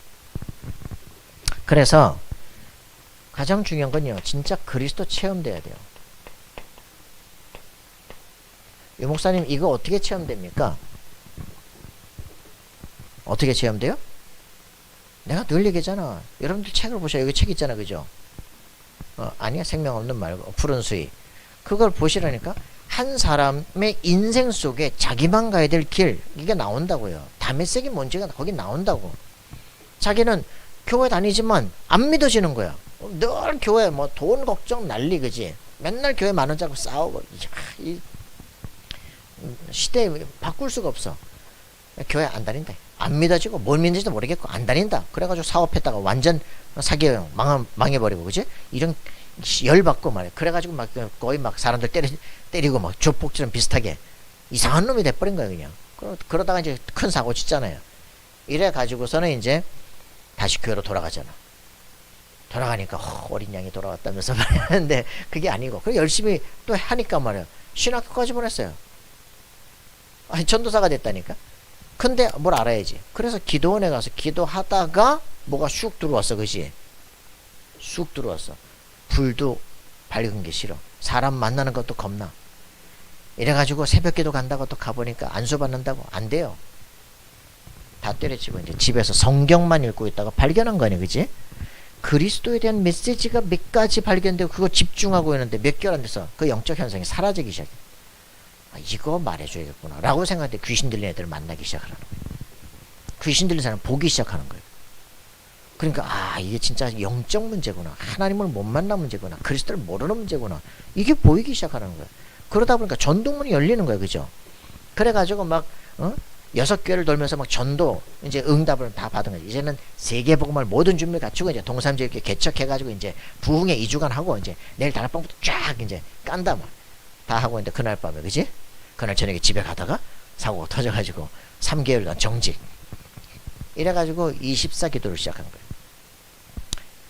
그래서 가장 중요한 건요, 진짜 그리스도 체험돼야 돼요. 유 목사님, 이거 어떻게 체험됩니까? 어떻게 체험돼요? 내가 늘 얘기하잖아. 여러분들 책을 보셔요. 여기 책 있잖아. 그죠? 아니야. 생명 없는 말고 푸른 수위. 그걸 보시라니까. 한 사람의 인생 속에 자기만 가야 될 길, 이게 나온다고요. 담에색이 뭔지가 거기 나온다고. 자기는 교회 다니지만 안 믿어지는 거야. 늘 교회 뭐 돈 걱정 난리, 그지? 맨날 교회 만원 잡고 싸우고. 이 시대에 바꿀 수가 없어. 교회 안 다닌다. 안 믿어지고 뭘 믿는지도 모르겠고 안 다닌다. 그래가지고 사업했다가 완전 사기형 망해버리고, 그지? 이런 열받고 말이야. 그래가지고 막 거의 막 사람들 때리고 막 조폭처럼 비슷하게 이상한 놈이 돼버린 거야 그냥. 그러다가 이제 큰 사고 치잖아요. 이래 가지고서는 이제 다시 교회로 돌아가잖아. 돌아가니까 어린 양이 돌아왔다면서 말하는데 그게 아니고, 그래 열심히 또 하니까 말이야. 신학교까지 보냈어요. 전도사가 됐다니까. 근데 뭘 알아야지. 그래서 기도원에 가서 기도하다가 뭐가 쑥 들어왔어, 그지? 쑥 들어왔어. 불도 밝은 게 싫어. 사람 만나는 것도 겁나. 이래가지고 새벽기도 간다고 또 가보니까 안수 받는다고 안 돼요. 다 때려치고 이제 집에서 성경만 읽고 있다가 발견한 거 아니야, 그지? 그리스도에 대한 메시지가 몇 가지 발견되고 그거 집중하고 있는데 몇 개월 안 돼서 그 영적 현상이 사라지기 시작해. 이거 말해줘야겠구나 라고 생각하는데 귀신 들린 애들을 만나기 시작하는 거예요. 귀신 들린 사람 보기 시작하는 거예요. 그러니까 이게 진짜 영적 문제구나. 하나님을 못 만난 문제구나. 그리스도를 모르는 문제구나. 이게 보이기 시작하는 거야. 그러다 보니까 전도문이 열리는 거야. 그죠? 그래가지고 막 6교회를 돌면서 막 전도 이제 응답을 다 받은 거지. 이제는 세계복음을 모든 준비 갖추고 이제 동삼지 이렇게 개척해가지고 이제 부흥에 2주간 하고 이제 내일 다락방부터 쫙 이제 깐다 막 다 하고 있는데 그날 밤에 그지? 그날 저녁에 집에 가다가 사고가 터져가지고 3개월간 정직. 이래가지고 24기도를 시작한 거예요.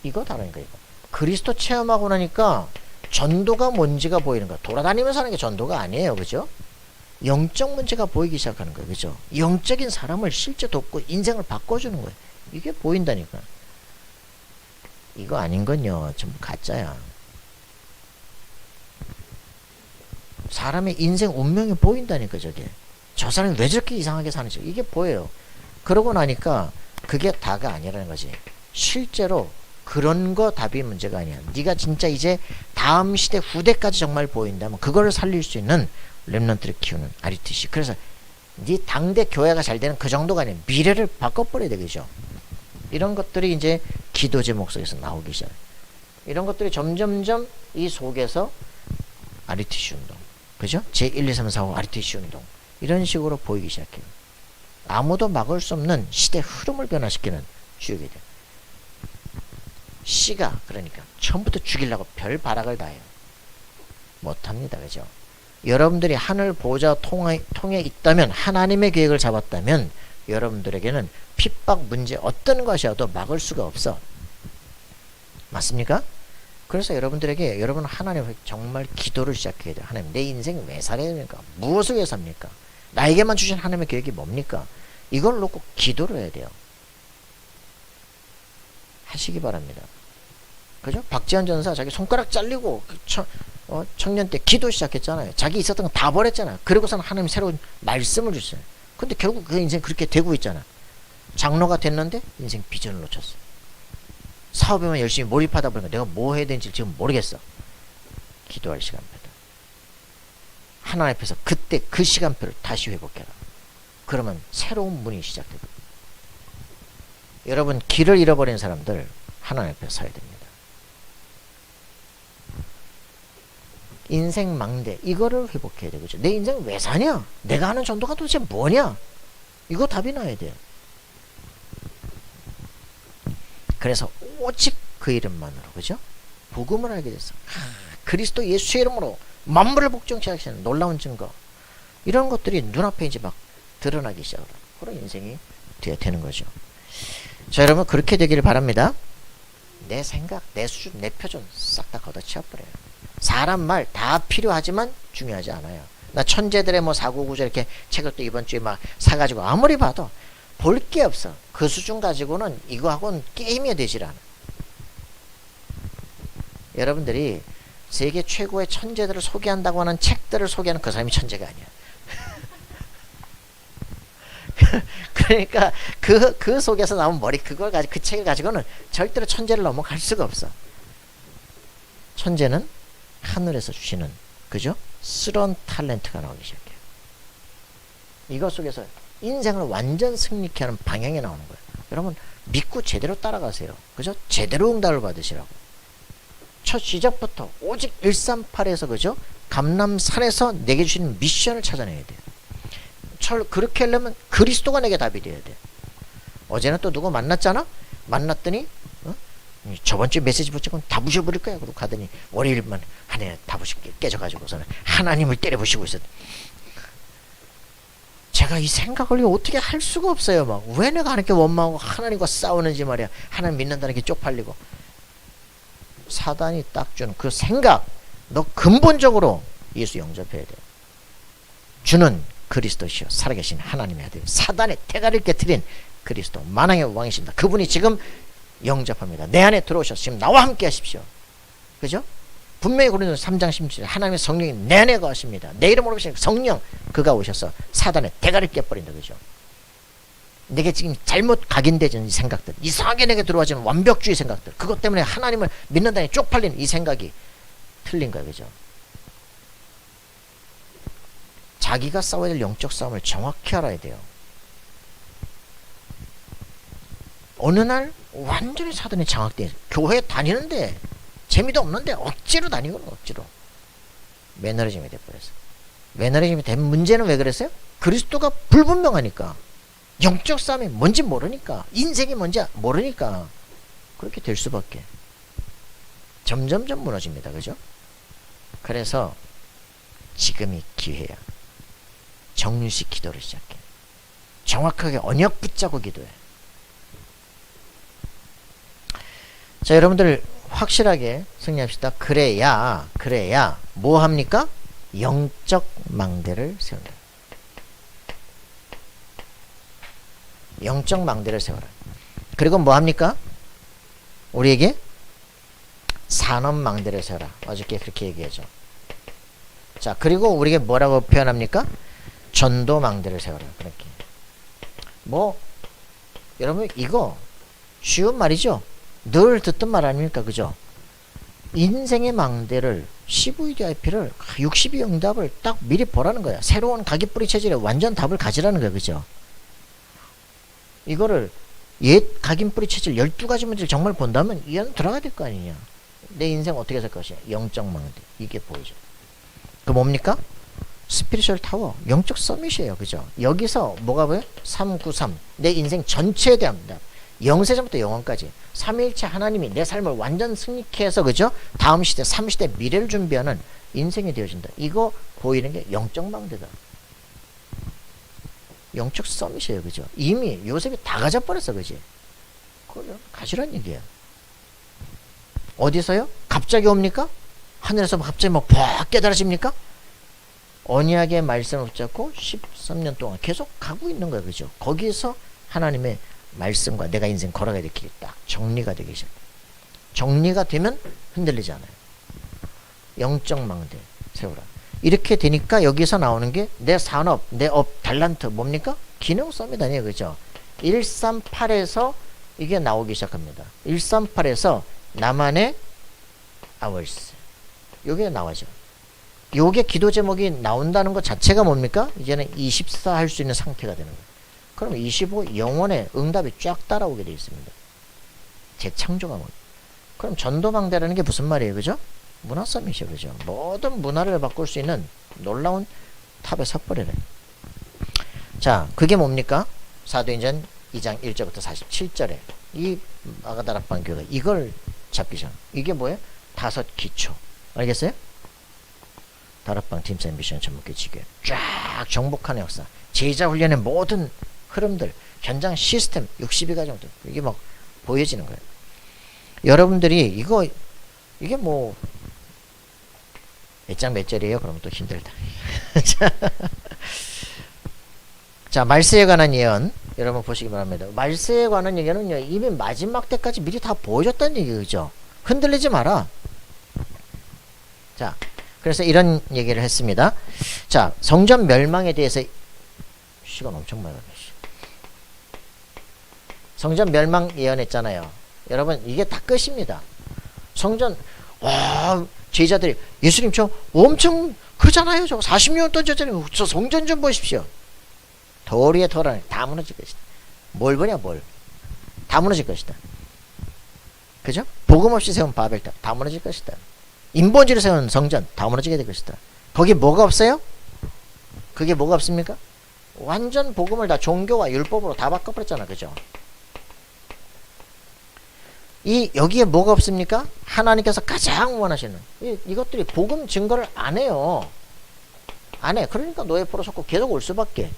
이거 다르니까 이거. 그리스도 체험하고 나니까 전도가 뭔지가 보이는 거야. 돌아다니면서 하는 게 전도가 아니에요. 그죠? 영적 문제가 보이기 시작하는 거예요. 그죠? 영적인 사람을 실제 돕고 인생을 바꿔주는 거예요. 이게 보인다니까. 이거 아닌 건요. 전부 가짜야. 사람의 인생 운명이 보인다니까 저게. 저 사람이 왜 저렇게 이상하게 사는지 이게 보여요. 그러고 나니까 그게 다가 아니라는 거지. 실제로 그런 거 답이 문제가 아니야. 네가 진짜 이제 다음 시대 후대까지 정말 보인다면 그거를 살릴 수 있는 렘넌트를 키우는 RUTC. 그래서 네 당대 교회가 잘 되는 그 정도가 아니야. 미래를 바꿔버려야 되겠죠. 이런 것들이 이제 기도제 목소리에서 나오기 시작해. 이런 것들이 점점점 이 속에서 RUTC 운동, 그죠? 제1, 2, 3, 4, 5 RUTC 운동 이런 식으로 보이기 시작해요. 아무도 막을 수 없는 시대 흐름을 변화시키는 주역이 돼요. 씨가 그러니까 처음부터 죽이려고 별 발악을 다해요. 못합니다. 그죠? 여러분들이 하늘 보좌 통에 있다면, 하나님의 계획을 잡았다면 여러분들에게는 핍박 문제 어떤 것이어도 막을 수가 없어. 맞습니까? 그래서 여러분들에게 여러분 하나님 정말 기도를 시작해야 돼요. 하나님 내 인생 왜 살아야 됩니까? 무엇을 위해 삽니까? 나에게만 주신 하나님의 계획이 뭡니까? 이걸 놓고 기도를 해야 돼요. 하시기 바랍니다. 그죠? 박지현 전사 자기 손가락 잘리고 청년 때 기도 시작했잖아요. 자기 있었던 거 다 버렸잖아요. 그리고서는 하나님 새로운 말씀을 주셨어요. 근데 결국 그 인생 그렇게 되고 있잖아. 장로가 됐는데 인생 비전을 놓쳤어. 사업에만 열심히 몰입하다 보니까 내가 뭐 해야 되는지 지금 모르겠어. 기도할 시간표다. 하나님 앞에서 그때 그 시간표를 다시 회복해라. 그러면 새로운 문이 시작되거든요. 여러분 길을 잃어버린 사람들 하나님 앞에 서야 됩니다. 인생 망대 이거를 회복해야 되겠죠. 내 인생 왜 사냐? 내가 하는 전도가 도대체 뭐냐? 이거 답이 나야 돼요. 그래서 오직 그 이름만으로 그죠? 복음을 알게 됐어. 그리스도 예수의 이름으로 만물을 복종케 하시는 놀라운 증거. 이런 것들이 눈앞에 이제 막 드러나기 시작을 하고 그런 인생이 되는 거죠. 자, 여러분 그렇게 되기를 바랍니다. 내 생각, 내 수준, 내 표준 싹 다 걷어치워버려요. 사람 말 다 필요하지만 중요하지 않아요. 나 천재들의 뭐 사고구조 이렇게 책을 또 이번 주에 막 사가지고 아무리 봐도 볼 게 없어. 그 수준 가지고는 이거하고는 게임이 되질 않아. 여러분들이 세계 최고의 천재들을 소개한다고 하는 책들을 소개하는 그 사람이 천재가 아니야. 그러니까 그 속에서 나온 그걸 가지고 그 책을 가지고는 절대로 천재를 넘어갈 수가 없어. 천재는 하늘에서 주시는 그죠? 쓰러운 탤런트가 나오기 시작해요. 이것 속에서 인생을 완전 승리케 하는 방향이 나오는 거예요. 여러분 믿고 제대로 따라가세요. 그죠? 제대로 응답을 받으시라고. 첫 시작부터 오직 138에서 그죠? 감람산에서 내게 주시는 미션을 찾아내야 돼요. 그렇게 하려면 그리스도가 내게 답이 돼야 돼. 어제는 또 누구 만났잖아? 만났더니 저번 주 메시지 붙이고 다 부셔버릴 거야. 그러고 가더니 월요일만 한해 다 깨져가지고서는 하나님을 때려부시고 있었. 제가 이 생각을 어떻게 할 수가 없어요. 막 왜 내가 하나님께 원망하고 하나님과 싸우는지 말이야. 하나님 믿는다는 게 쪽팔리고. 사단이 딱 준 그 생각, 너 근본적으로 예수 영접해야 돼. 주는 그리스도시요 살아계신 하나님의 아들, 사단의 태가를 깨트린 그리스도 만왕의 왕이십니다. 그분이 지금 영접합니다. 내 안에 들어오셔서 지금 나와 함께 하십시오. 그죠? 분명히 고린도서 3장 16절에 하나님의 성령이 내 안에 거하십니다. 내 이름으로 오신 성령 그가 오셔서 사단의 대가를 깨버린다. 그죠? 내게 지금 잘못 각인되는 이 생각들, 이상하게 내게 들어와지는 완벽주의 생각들, 그것 때문에 하나님을 믿는다니 쪽팔리는 이 생각이 틀린 거야. 그죠? 자기가 싸워야 될 영적 싸움을 정확히 알아야 돼요. 어느 날 완전히 사단이 장악돼. 교회 다니는데 재미도 없는데 억지로 다니고 억지로 매너리즘이 돼버렸어. 매너리즘이 된 문제는 왜 그랬어요? 그리스도가 불분명하니까, 영적 싸움이 뭔지 모르니까, 인생이 뭔지 모르니까 그렇게 될 수밖에. 점점점 무너집니다. 그죠? 그래서 지금이 기회야. 정식 기도를 시작해. 정확하게 언약 붙잡고 기도해. 자, 여러분들 확실하게 승리합시다. 그래야 뭐 합니까? 영적 망대를 세운다. 영적 망대를 세워라. 그리고 뭐 합니까? 우리에게 산업 망대를 세워라. 어저께 그렇게 얘기하죠. 자, 그리고 우리에게 뭐라고 표현합니까? 전도 망대를 세워라. 그렇게. 뭐 여러분 이거 쉬운 말이죠. 늘 듣던 말 아닙니까? 그죠? 인생의 망대를 CVDIP를 62 응답을 딱 미리 보라는 거야. 새로운 가기뿌리 체질에 완전 답을 가지라는 거야. 그죠? 이거를 옛 각인뿌리 체질 12가지 문제를 정말 본다면 이 안에 들어가야 될 거 아니냐. 내 인생 어떻게 살 것이냐. 영적 망대. 이게 보이죠. 그 뭡니까? 스피리추얼 타워. 영적 서밋이에요. 그죠? 여기서 뭐가 보여요? 393. 내 인생 전체에 대한 영세전부터 영원까지 삼위일체 하나님이 내 삶을 완전 승리케 해서, 그죠? 다음 시대 3시대 미래를 준비하는 인생이 되어진다. 이거 보이는 게 영적 망대다. 영적 서밋이에요. 그죠? 이미 요셉이 다 가져버렸어. 그지? 그걸 가지란 얘기야. 어디서요? 갑자기 옵니까? 하늘에서 갑자기 막 퍽 깨달아집니까? 언약의 말씀을 붙잡고 13년 동안 계속 가고 있는 거야. 그죠? 거기서 하나님의 말씀과 내가 인생 걸어가야 될 길이 딱 정리가 되기 시작해. 정리가 되면 흔들리지 않아요. 영적 망대 세우라. 이렇게 되니까 여기서 나오는 게 내 산업, 내 업, 달란트 뭡니까? 기능 서밋 아니에요. 그죠? 138에서 이게 나오기 시작합니다. 138에서 나만의 hours. 요게 나와죠. 요게 기도 제목이 나온다는 것 자체가 뭡니까? 이제는 24 할 수 있는 상태가 되는 거예요. 그럼 25 영원의 응답이 쫙 따라오게 되어 있습니다. 재창조가 뭐. 그럼 전도망대라는 게 무슨 말이에요? 그죠? 문화 서밋이죠. 그죠? 모든 문화를 바꿀 수 있는 놀라운 탑에 섰버리래. 자, 그게 뭡니까? 사도행전 2장 1절부터 47절에 이 아가다락방 교회가 이걸 잡기 전. 이게 뭐예요? 5 기초. 알겠어요? 다락방 팀사 미션 전문교 지교 쫙 정복하는 역사, 제자 훈련의 모든 흐름들, 현장 시스템 62가정들 이게 막 보여지는 거예요. 여러분들이 이게 뭐 몇 장 몇 절이에요? 그러면 또 힘들다. 자, 말세에 관한 예언 여러분 보시기 바랍니다. 말세에 관한 예언은요 이미 마지막 때까지 미리 다 보여줬다는 얘기죠. 흔들리지 마라. 자, 그래서 이런 얘기를 했습니다. 자, 성전 멸망에 대해서 시간 엄청 많이 가네. 성전 멸망 예언했잖아요. 여러분 이게 다 끝입니다. 성전 제자들이 예수님 저 엄청 크잖아요. 저 40년 던졌잖아요. 저 성전 좀 보십시오. 도리에 도란에 다 무너질 것이다. 뭘 보냐 뭘. 다 무너질 것이다. 그죠? 복음 없이 세운 바벨탑 다 무너질 것이다. 인본주의로 세운 성전 다 무너지게 될 것이다. 거기 뭐가 없어요? 그게 뭐가 없습니까? 완전 복음을 다 종교와 율법으로 다 바꿔버렸잖아. 그죠? 여기에 뭐가 없습니까? 하나님께서 가장 원하시는 이것들이 복음 증거를 안 해요. 안 해. 그러니까 노예 포로 속고 계속 올 수밖에.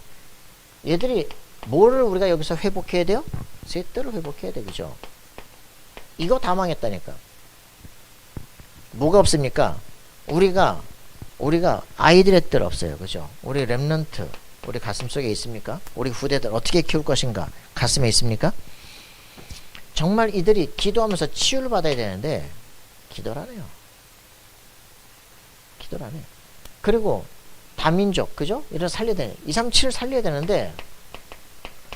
얘들이 뭐를 우리가 여기서 회복해야 돼요? 셋들을 회복해야 돼. 그죠? 이거 다 망했다니까. 뭐가 없습니까? 우리가 아이들의 뜰 없어요. 그죠? 우리 렘넌트 우리 가슴속에 있습니까? 우리 후대들 어떻게 키울 것인가? 가슴에 있습니까? 정말 이들이 기도하면서 치유를 받아야 되는데 기도를 안 해요. 기도를 안 해요. 그리고 다민족, 그죠? 이런 살려야 되는 237을 살려야 되는데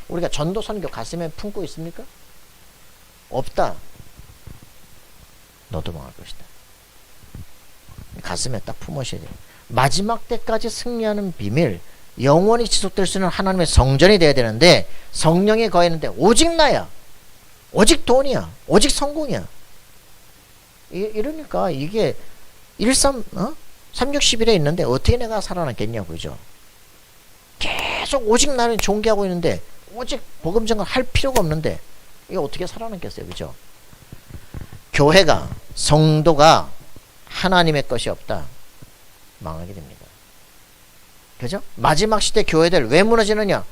우리가 전도 선교 가슴에 품고 있습니까? 없다. 너도 망할 것이다. 가슴에 딱 품으셔야 돼요. 마지막 때까지 승리하는 비밀, 영원히 지속될 수 있는 하나님의 성전이 되어야 되는데 성령이 거했는데 오직 나야. 오직 돈이야. 오직 성공이야. 이러니까 이게 360일에 있는데 어떻게 내가 살아남겠냐고, 그죠? 계속 오직 나를 존귀하고 있는데 오직 복음 전갈 할 필요가 없는데 이게 어떻게 살아남겠어요, 그죠? 교회가, 성도가 하나님의 것이 없다, 망하게 됩니다. 그죠? 마지막 시대 교회들 왜 무너지느냐?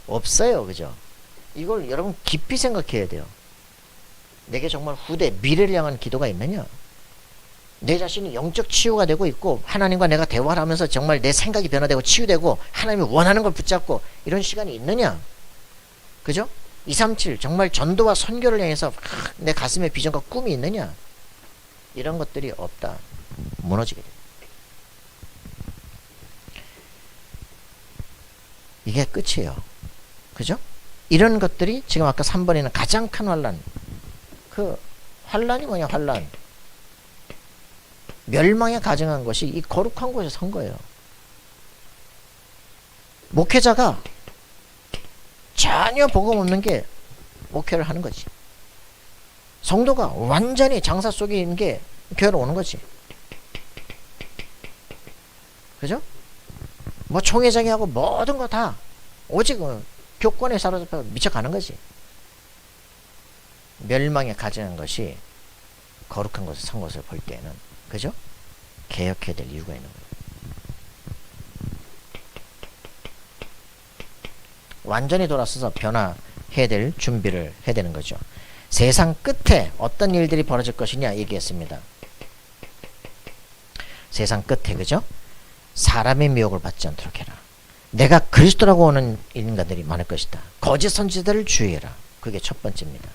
없어요, 그죠? 이걸 여러분 깊이 생각해야 돼요. 내게 정말 후대 미래를 향한 기도가 있느냐? 내 자신이 영적 치유가 되고 있고 하나님과 내가 대화를 하면서 정말 내 생각이 변화되고 치유되고 하나님이 원하는 걸 붙잡고 이런 시간이 있느냐? 그죠? 237 정말 전도와 선교를 향해서 내 가슴에 비전과 꿈이 있느냐? 이런 것들이 없다, 무너지게 됩니다. 이게 끝이에요. 그죠? 이런 것들이 지금 아까 3번에 있는 가장 큰 환란, 그 환란이 뭐냐? 환란, 멸망에 가증한 것이 이 거룩한 곳에 선 거예요. 목회자가 전혀 복음 없는 게 목회를 하는 거지. 성도가 완전히 장사 속에 있는 게 교회로 오는 거지. 그죠? 뭐 총회장이하고 모든 거 다 오직 교권에 사로잡혀 미쳐가는 거지. 멸망에 가증한 것이 거룩한 곳에 선 것을 볼 때는, 그죠? 개혁해야 될 이유가 있는 거예요. 완전히 돌아서서 변화해야 될 준비를 해야 되는 거죠. 세상 끝에 어떤 일들이 벌어질 것이냐 얘기했습니다. 세상 끝에, 그죠? 사람의 미혹을 받지 않도록 해라. 내가 그리스도라고 하는 인간들이 많을 것이다. 거짓 선지자들을 주의해라. 그게 첫 번째입니다.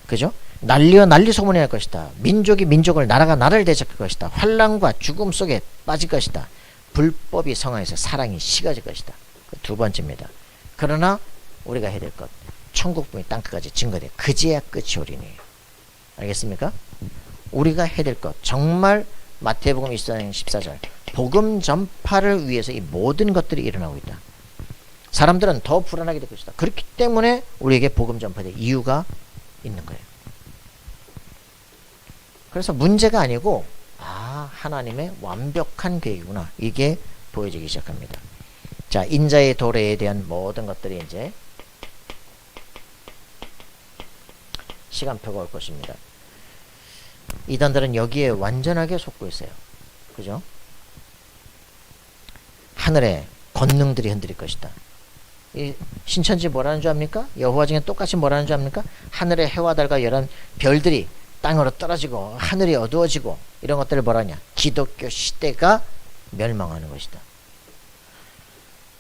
그죠? 난리와 난리 소문이 날 것이다. 민족이 민족을, 나라가 나라를 대적할 것이다. 환난과 죽음 속에 빠질 것이다. 불법이 성화해서 사랑이 식어질 것이다. 두 번째입니다. 그러나 우리가 해야 될 것, 천국분이 땅끝까지 증거돼 그제야 끝이 오리니. 알겠습니까? 우리가 해야 될 것, 정말 마태복음 24장 14절 복음 전파를 위해서 이 모든 것들이 일어나고 있다. 사람들은 더 불안하게 될 것이다. 그렇기 때문에 우리에게 복음 전파될 이유가 있는 거예요. 그래서 문제가 아니고 하나님의 완벽한 계획이구나, 이게 보여지기 시작합니다. 자, 인자의 도래에 대한 모든 것들이 이제 시간표가 올 것입니다. 이단들은 여기에 완전하게 속고 있어요. 그죠? 하늘의 권능들이 흔들릴 것이다. 이 신천지 뭐라는 줄 압니까? 여호와 중에 똑같이 뭐라는 줄 압니까? 하늘의 해와 달과 열한 별들이 땅으로 떨어지고 하늘이 어두워지고 이런 것들을 뭐라냐? 기독교 시대가 멸망하는 것이다.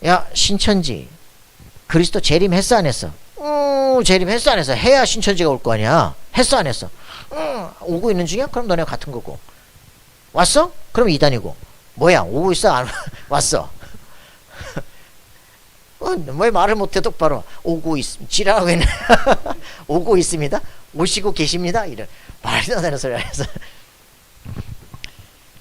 야, 신천지 그리스도 재림했어 안 했어? 재림했어 안 했어? 해야 신천지가 올 거 아니야. 했어 안 했어? 오고 있는 중이야? 그럼 너네 같은 거고. 왔어? 그럼 이단이고. 뭐야, 오고 있어? 안 왔어? 왜 말을 못해 똑바로. 오고 지랄하고 있네. 오고 있습니다. 오시고 계십니다. 이런 말도 안 되는 소리 해서.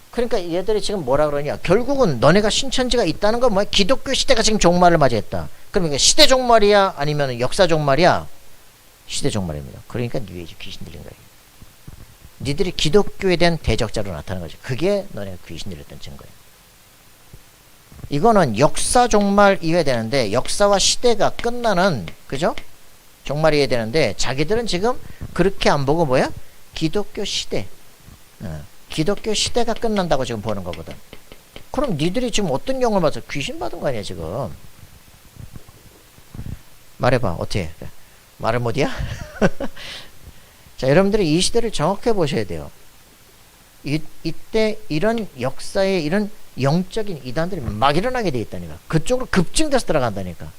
그러니까 얘들이 지금 뭐라 그러냐? 결국은 너네가 신천지가 있다는 건 뭐야? 기독교 시대가 지금 종말을 맞이했다. 그럼 이게 시대 종말이야? 아니면 역사 종말이야? 시대 종말입니다. 그러니까 니네 귀신 들린 거예요. 니들이 기독교에 대한 대적자로 나타나는 거지. 그게 너네가 귀신 들렸던 증거예요. 이거는 역사 종말 이해야 되는데, 역사와 시대가 끝나는, 그죠? 종말이 이해야 되는데, 자기들은 지금 그렇게 안 보고 뭐야? 기독교 시대. 기독교 시대가 끝난다고 지금 보는 거거든. 그럼 니들이 지금 어떤 영을 받아서 귀신 받은 거 아니야 지금? 말해봐, 어떻게? 말을 못이야? 자, 여러분들이 이 시대를 정확히 보셔야 돼요. 이때 이런 역사에 이런 영적인 이단들이 막 일어나게 돼 있다니까. 그쪽으로 급증돼서 들어간다니까.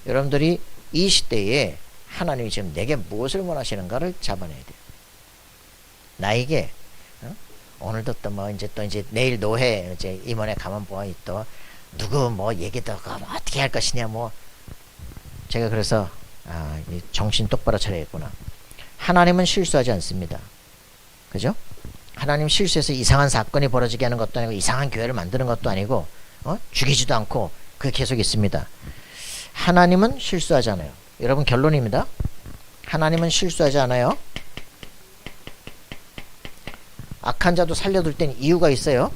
여러분들이 이 시대에 하나님이 지금 내게 무엇을 원하시는가를 잡아내야 돼요. 나에게 오늘도 또 뭐 이제 내일 노회 이제 임원에 가만 보니 또 누구 뭐 얘기도 하고 뭐 어떻게 할 것이냐 뭐. 제가 그래서 정신 똑바로 차려야겠구나. 하나님은 실수하지 않습니다. 그죠? 하나님 실수해서 이상한 사건이 벌어지게 하는 것도 아니고 이상한 교회를 만드는 것도 아니고 죽이지도 않고 그게 계속 있습니다. 하나님은 실수하지 않아요. 여러분 결론입니다. 하나님은 실수하지 않아요. 악한 자도 살려둘 때는 이유가 있어요.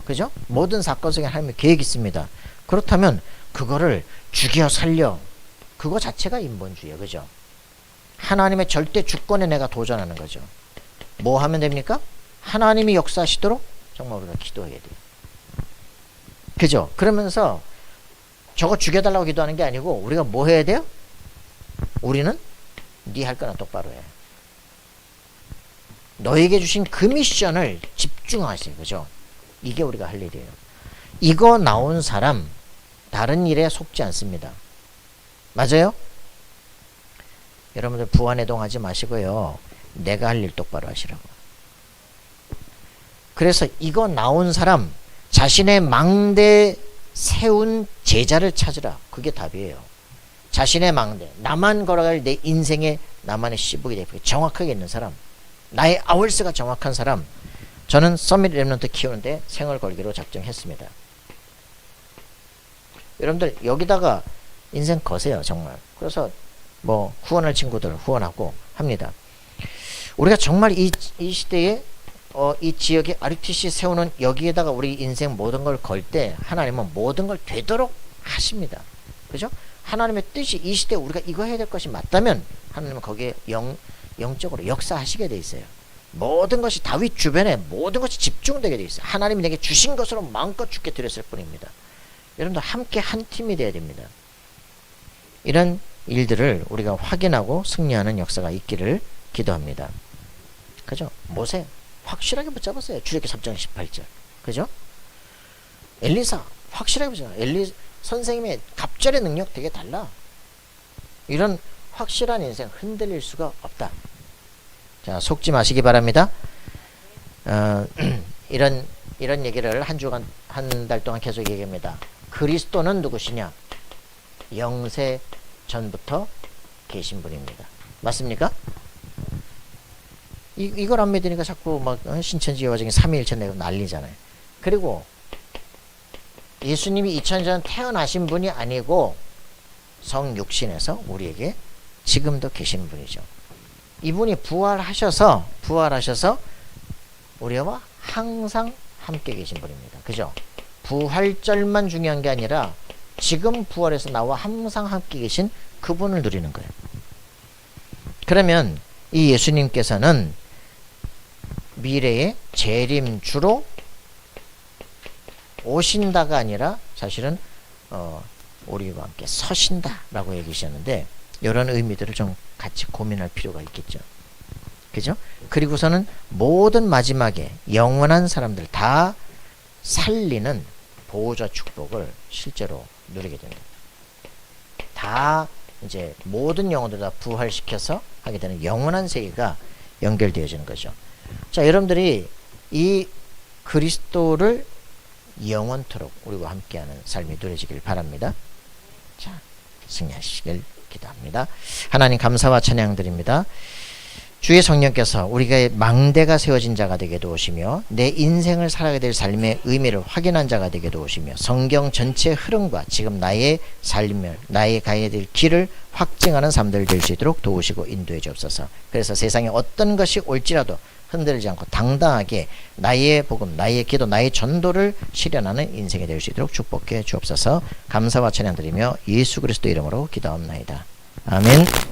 그죠? 모든 사건 속에 하나님의 계획이 있습니다. 그렇다면 그거를 죽여 살려, 그거 자체가 인본주의예요. 그죠? 하나님의 절대 주권에 내가 도전하는 거죠. 뭐 하면 됩니까? 하나님이 역사하시도록 정말 우리가 기도해야 돼요. 그죠? 그러면서 저거 죽여달라고 기도하는 게 아니고 우리가 뭐 해야 돼요? 우리는 네 할 거나 똑바로 해. 너에게 주신 그 미션을 집중하세요. 그죠? 이게 우리가 할 일이에요. 이거 나온 사람 다른 일에 속지 않습니다. 맞아요? 여러분들 부안해동하지 마시고요. 내가 할 일 똑바로 하시라고. 그래서 이거 나온 사람 자신의 망대 세운 제자를 찾으라. 그게 답이에요. 자신의 망대, 나만 걸어갈 내 인생의 나만의 씨복이 되고 정확하게 있는 사람, 나의 아울스가 정확한 사람, 저는 서밋 랩런트 키우는데 생을 걸기로 작정했습니다. 여러분들 여기다가 인생 거세요. 정말. 그래서 뭐 후원할 친구들 후원하고 합니다. 우리가 정말 이 시대에 이 지역에 RUTC 세우는 여기에다가 우리 인생 모든 걸 걸 때 하나님은 모든 걸 되도록 하십니다. 그죠? 하나님의 뜻이 이 시대에 우리가 이거 해야 될 것이 맞다면 하나님은 거기에 영적으로 역사하시게 돼 있어요. 모든 것이 다윗 주변에 모든 것이 집중되게 돼 있어요. 하나님이 내게 주신 것으로 마음껏 주께 드렸을 뿐입니다. 여러분들 함께 한 팀이 돼야 됩니다. 이런 일들을 우리가 확인하고 승리하는 역사가 있기를 기도합니다. 그죠? 모세 확실하게 붙잡았어요. 출애굽기 3장 18절. 그죠? 엘리사 확실하게 붙잡았어요. 선생님의 갑절의 능력 되게 달라. 이런 확실한 인생 흔들릴 수가 없다. 자, 속지 마시기 바랍니다. 이런 얘기를 한 달 동안 계속 얘기합니다. 그리스도는 누구시냐? 영세 전부터 계신 분입니다. 맞습니까? 이걸 안 믿으니까 자꾸 막 신천지여화적인 삼위일체 내고 난리잖아요. 그리고 예수님이 2000년 전 태어나신 분이 아니고 성육신에서 우리에게 지금도 계신 분이죠. 이분이 부활하셔서 우리와 항상 함께 계신 분입니다. 그죠? 부활절만 중요한 게 아니라 지금 부활해서 나와 항상 함께 계신 그분을 누리는 거예요. 그러면 이 예수님께서는 미래의 재림주로 오신다가 아니라 사실은 우리와 함께 서신다라고 얘기하셨는데 이런 의미들을 좀 같이 고민할 필요가 있겠죠. 그죠? 그리고서는 모든 마지막에 영원한 사람들 다 살리는 보호자 축복을 실제로 누리게 됩니다. 다 이제 모든 영혼들 다 부활시켜서 하게 되는 영원한 세계가 연결되어지는 거죠. 자, 여러분들이 이 그리스도를 영원토록 우리와 함께하는 삶이 누려지길 바랍니다. 자, 승리하시길 기도합니다. 하나님 감사와 찬양 드립니다. 주의 성령께서 우리가 망대가 세워진 자가 되게 도우시며 내 인생을 살아가야 될 삶의 의미를 확인한 자가 되게 도우시며 성경 전체 흐름과 지금 나의 삶을 나의 가야 될 길을 확증하는 삶들 될 수 있도록 도우시고 인도해 주옵소서. 그래서 세상에 어떤 것이 올지라도 흔들리지 않고 당당하게 나의 복음, 나의 기도, 나의 전도를 실현하는 인생이 될 수 있도록 축복해 주옵소서. 감사와 찬양 드리며 예수 그리스도 이름으로 기도합나이다. 아멘.